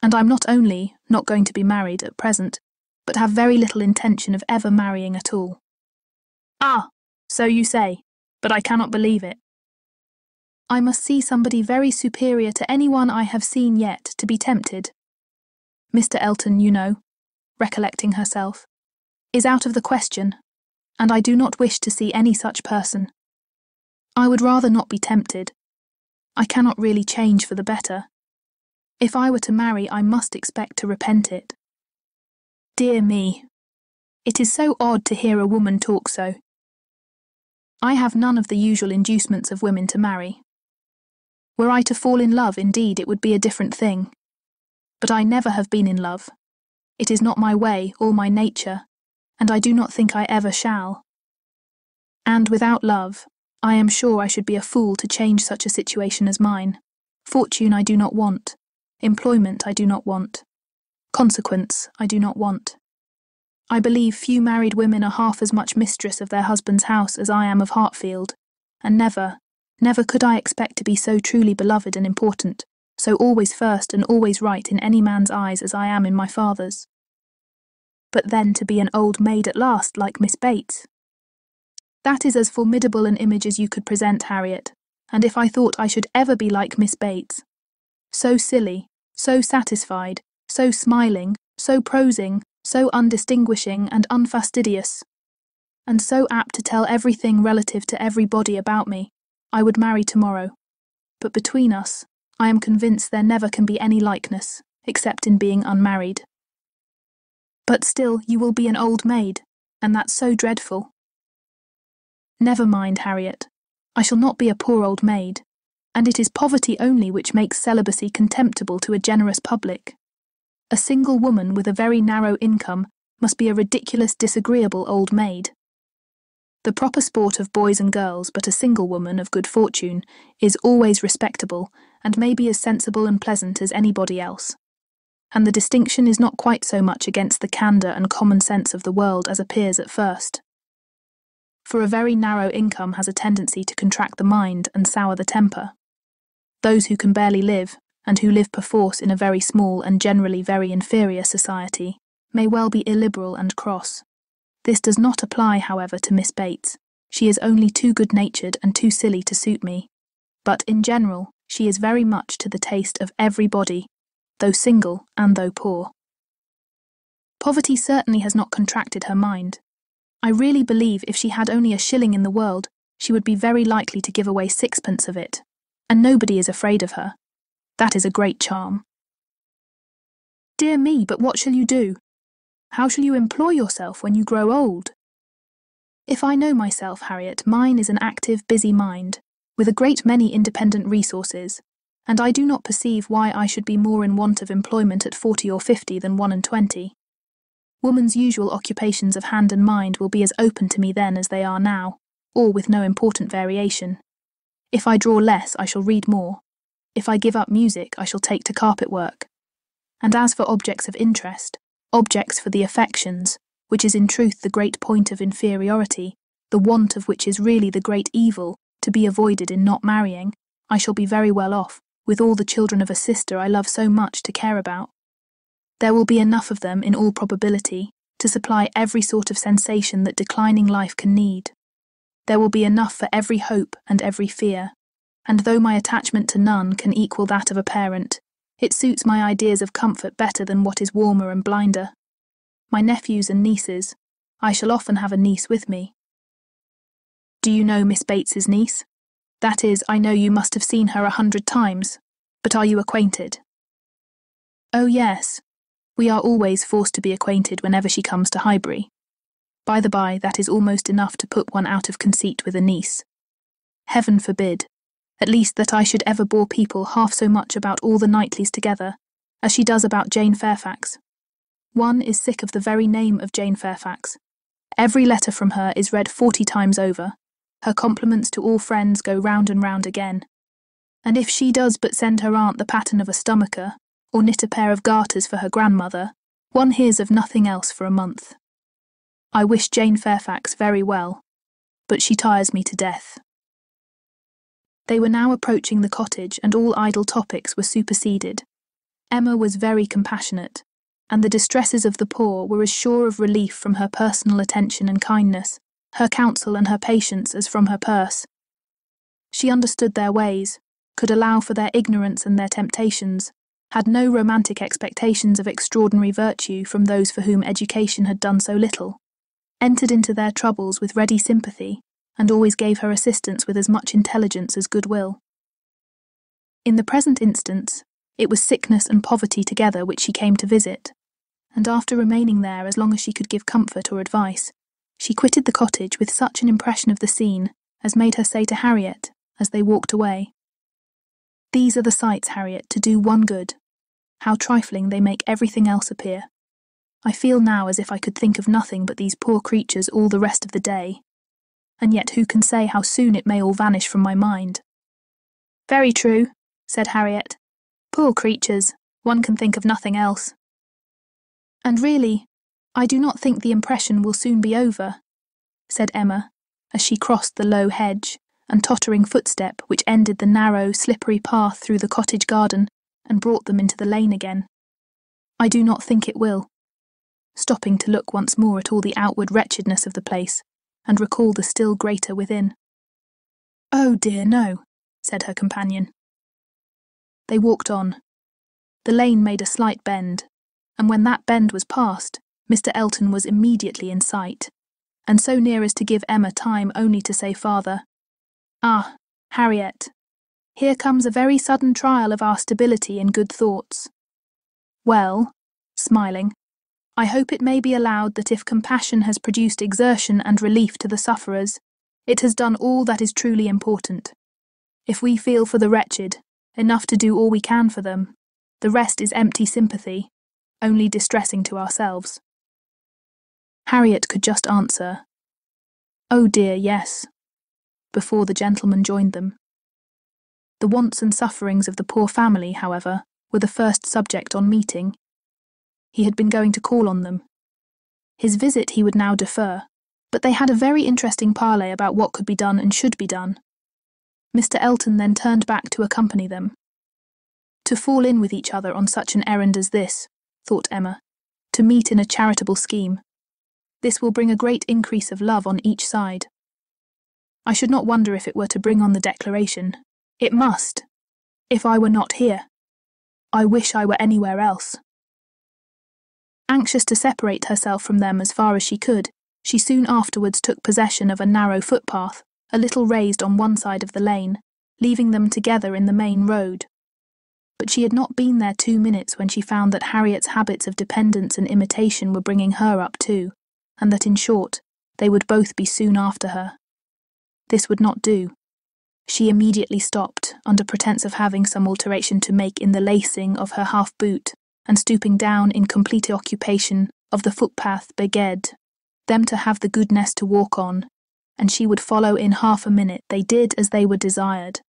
and I'm not only not going to be married at present, but have very little intention of ever marrying at all." "Ah, so you say, but I cannot believe it." "I must see somebody very superior to anyone I have seen yet to be tempted. Mr. Elton, you know," recollecting herself, "is out of the question, and I do not wish to see any such person. I would rather not be tempted. I cannot really change for the better. If I were to marry, I must expect to repent it. Dear me, It is so odd to hear a woman talk so. I have none of the usual inducements of women to marry. Were I to fall in love, indeed, it would be a different thing. But I never have been in love. It is not my way or my nature, and I do not think I ever shall. And without love, I am sure I should be a fool to change such a situation as mine. Fortune I do not want. Employment I do not want. Consequence I do not want. I believe few married women are half as much mistress of their husband's house as I am of Hartfield, and never could I expect to be so truly beloved and important, so always first and always right in any man's eyes as I am in my father's. But then to be an old maid at last, like Miss Bates. That is as formidable an image as you could present, Harriet, and if I thought I should ever be like Miss Bates, so silly, so satisfied, so smiling, so prosing, so undistinguishing and unfastidious, and so apt to tell everything relative to everybody about me, I would marry tomorrow. But between us, I am convinced there never can be any likeness, except in being unmarried. But still, you will be an old maid, and that's so dreadful. Never mind, Harriet. I shall not be a poor old maid, and it is poverty only which makes celibacy contemptible to a generous public. A single woman with a very narrow income must be a ridiculous, disagreeable old maid. The proper sport of boys and girls, but a single woman of good fortune, is always respectable, and may be as sensible and pleasant as anybody else. And the distinction is not quite so much against the candour and common sense of the world as appears at first. For a very narrow income has a tendency to contract the mind and sour the temper. Those who can barely live, and who live perforce in a very small and generally very inferior society, may well be illiberal and cross. This does not apply, however, to Miss Bates. She is only too good-natured and too silly to suit me. But in general, she is very much to the taste of everybody, though single and though poor. Poverty certainly has not contracted her mind. I really believe if she had only a shilling in the world, she would be very likely to give away sixpence of it, and nobody is afraid of her. That is a great charm. Dear me, but what shall you do? How shall you employ yourself when you grow old? If I know myself, Harriet, mine is an active, busy mind, with a great many independent resources, and I do not perceive why I should be more in want of employment at 40 or 50 than 21. Woman's usual occupations of hand and mind will be as open to me then as they are now, or with no important variation. If I draw less, I shall read more. If I give up music, I shall take to carpet work. And as for objects of interest, objects for the affections, which is in truth the great point of inferiority, the want of which is really the great evil, to be avoided in not marrying, I shall be very well off, with all the children of a sister I love so much to care about. There will be enough of them, in all probability, to supply every sort of sensation that declining life can need. There will be enough for every hope and every fear, and though my attachment to none can equal that of a parent, it suits my ideas of comfort better than what is warmer and blinder. My nephews and nieces, I shall often have a niece with me. Do you know Miss Bates's niece? That is, I know you must have seen her 100 times, but are you acquainted? Oh yes, we are always forced to be acquainted whenever she comes to Highbury. By the by, that is almost enough to put one out of conceit with a niece. Heaven forbid, at least that I should ever bore people half so much about all the Knightleys together, as she does about Jane Fairfax. One is sick of the very name of Jane Fairfax. Every letter from her is read 40 times over. Her compliments to all friends go round and round again. And if she does but send her aunt the pattern of a stomacher, or knit a pair of garters for her grandmother, one hears of nothing else for a month. I wish Jane Fairfax very well, but she tires me to death. They were now approaching the cottage, and all idle topics were superseded. Emma was very compassionate, and the distresses of the poor were as sure of relief from her personal attention and kindness, her counsel and her patience as from her purse. She understood their ways, could allow for their ignorance and their temptations, had no romantic expectations of extraordinary virtue from those for whom education had done so little, entered into their troubles with ready sympathy, and always gave her assistance with as much intelligence as goodwill. In the present instance, it was sickness and poverty together which she came to visit, and after remaining there as long as she could give comfort or advice, she quitted the cottage with such an impression of the scene as made her say to Harriet, as they walked away, "These are the sights, Harriet, to do one good. How trifling they make everything else appear. I feel now as if I could think of nothing but these poor creatures all the rest of the day. And yet who can say how soon it may all vanish from my mind?" "Very true," said Harriet. "Poor creatures, one can think of nothing else. And really, I do not think the impression will soon be over," said Emma, as she crossed the low hedge and tottering footstep which ended the narrow, slippery path through the cottage garden and brought them into the lane again. "I do not think it will," stopping to look once more at all the outward wretchedness of the place and recall the still greater within. "Oh dear, no," said her companion. They walked on. The lane made a slight bend, and when that bend was passed, Mr. Elton was immediately in sight, and so near as to give Emma time only to say farther, "Ah, Harriet, here comes a very sudden trial of our stability in good thoughts. Well," smiling, "I hope it may be allowed that if compassion has produced exertion and relief to the sufferers, it has done all that is truly important. If we feel for the wretched, enough to do all we can for them, the rest is empty sympathy, only distressing to ourselves." Harriet could just answer, "Oh dear, yes," before the gentleman joined them. The wants and sufferings of the poor family, however, were the first subject on meeting. He had been going to call on them. His visit he would now defer, but they had a very interesting parley about what could be done and should be done. Mr. Elton then turned back to accompany them. To fall in with each other on such an errand as this, thought Emma, to meet in a charitable scheme. This will bring a great increase of love on each side. I should not wonder if it were to bring on the declaration. It must. If I were not here. I wish I were anywhere else. Anxious to separate herself from them as far as she could, she soon afterwards took possession of a narrow footpath, a little raised on one side of the lane, leaving them together in the main road. But she had not been there 2 minutes when she found that Harriet's habits of dependence and imitation were bringing her up too, and that in short, they would both be soon after her. This would not do. She immediately stopped, under pretence of having some alteration to make in the lacing of her half-boot, and stooping down in complete occupation of the footpath beged, them to have the goodness to walk on, and she would follow in half a minute. They did as they were desired,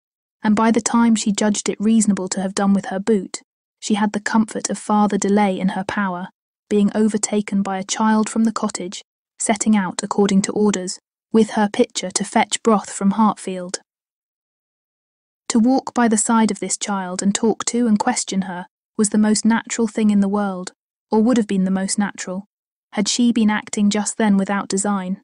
and by the time she judged it reasonable to have done with her boot, she had the comfort of farther delay in her power, being overtaken by a child from the cottage, setting out according to orders, with her pitcher to fetch broth from Hartfield. To walk by the side of this child and talk to and question her was the most natural thing in the world, or would have been the most natural, had she been acting just then without design,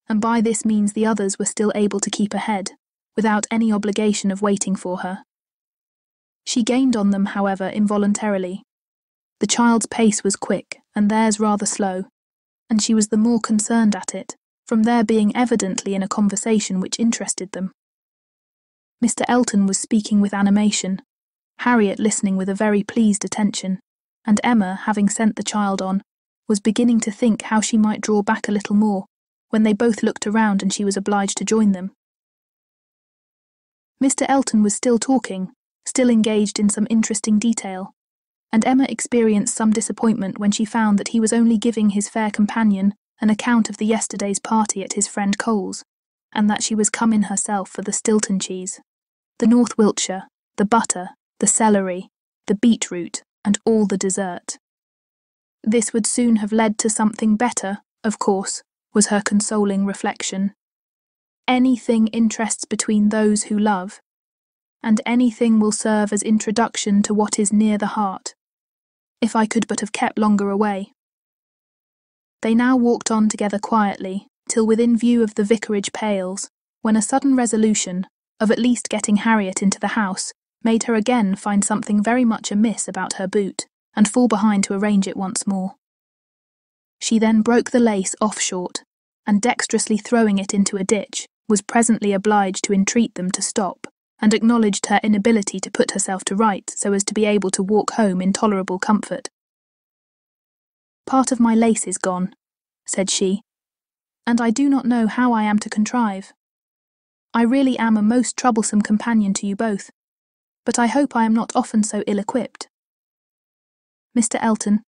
and by this means the others were still able to keep ahead, without any obligation of waiting for her. She gained on them, however, involuntarily. The child's pace was quick, and theirs rather slow, and she was the more concerned at it, from their being evidently in a conversation which interested them. Mr. Elton was speaking with animation, Harriet listening with a very pleased attention, and Emma, having sent the child on, was beginning to think how she might draw back a little more, when they both looked around and she was obliged to join them. Mr. Elton was still talking, still engaged in some interesting detail, and Emma experienced some disappointment when she found that he was only giving his fair companion an account of the yesterday's party at his friend Cole's, and that she was come in herself for the Stilton cheese, the North Wiltshire, the butter, the celery, the beetroot, and all the dessert. This would soon have led to something better, of course, was her consoling reflection. Anything interests between those who love, and anything will serve as introduction to what is near the heart. If I could but have kept longer away. They now walked on together quietly, till within view of the vicarage pales, when a sudden resolution, of at least getting Harriet into the house, made her again find something very much amiss about her boot, and fall behind to arrange it once more. She then broke the lace off short, and dexterously throwing it into a ditch, was presently obliged to entreat them to stop, and acknowledged her inability to put herself to right so as to be able to walk home in tolerable comfort. "Part of my lace is gone," said she, "and I do not know how I am to contrive. I really am a most troublesome companion to you both, but I hope I am not often so ill-equipped. Mr. Elton,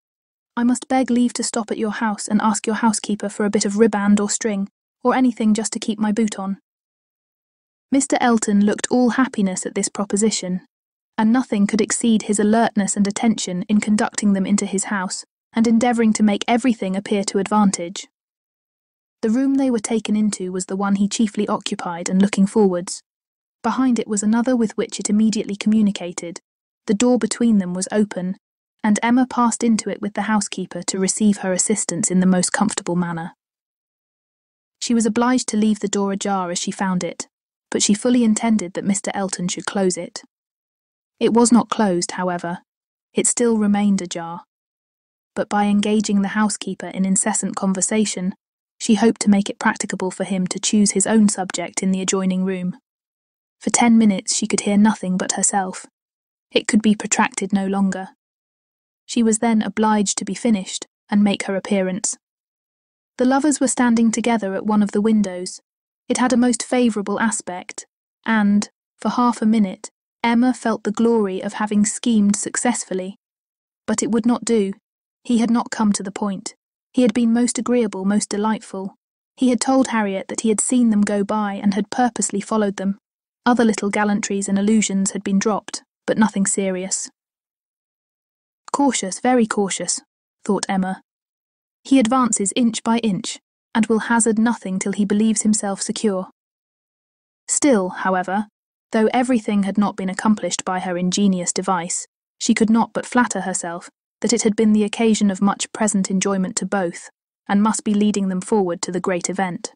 I must beg leave to stop at your house and ask your housekeeper for a bit of riband or string, or anything just to keep my boot on." Mr. Elton looked all happiness at this proposition, and nothing could exceed his alertness and attention in conducting them into his house and endeavouring to make everything appear to advantage. The room they were taken into was the one he chiefly occupied, and looking forwards. Behind it was another with which it immediately communicated. The door between them was open, and Emma passed into it with the housekeeper to receive her assistance in the most comfortable manner. She was obliged to leave the door ajar as she found it, but she fully intended that Mr. Elton should close it. It was not closed, however. It still remained ajar. But by engaging the housekeeper in incessant conversation, she hoped to make it practicable for him to choose his own subject in the adjoining room. For 10 minutes she could hear nothing but herself. It could be protracted no longer. She was then obliged to be finished and make her appearance. The lovers were standing together at one of the windows. It had a most favourable aspect, and, for half a minute, Emma felt the glory of having schemed successfully. But it would not do. He had not come to the point. He had been most agreeable, most delightful. He had told Harriet that he had seen them go by and had purposely followed them. Other little gallantries and allusions had been dropped, but nothing serious. Cautious, very cautious, thought Emma. He advances inch by inch, and will hazard nothing till he believes himself secure. Still, however, though everything had not been accomplished by her ingenious device, she could not but flatter herself that it had been the occasion of much present enjoyment to both, and must be leading them forward to the great event.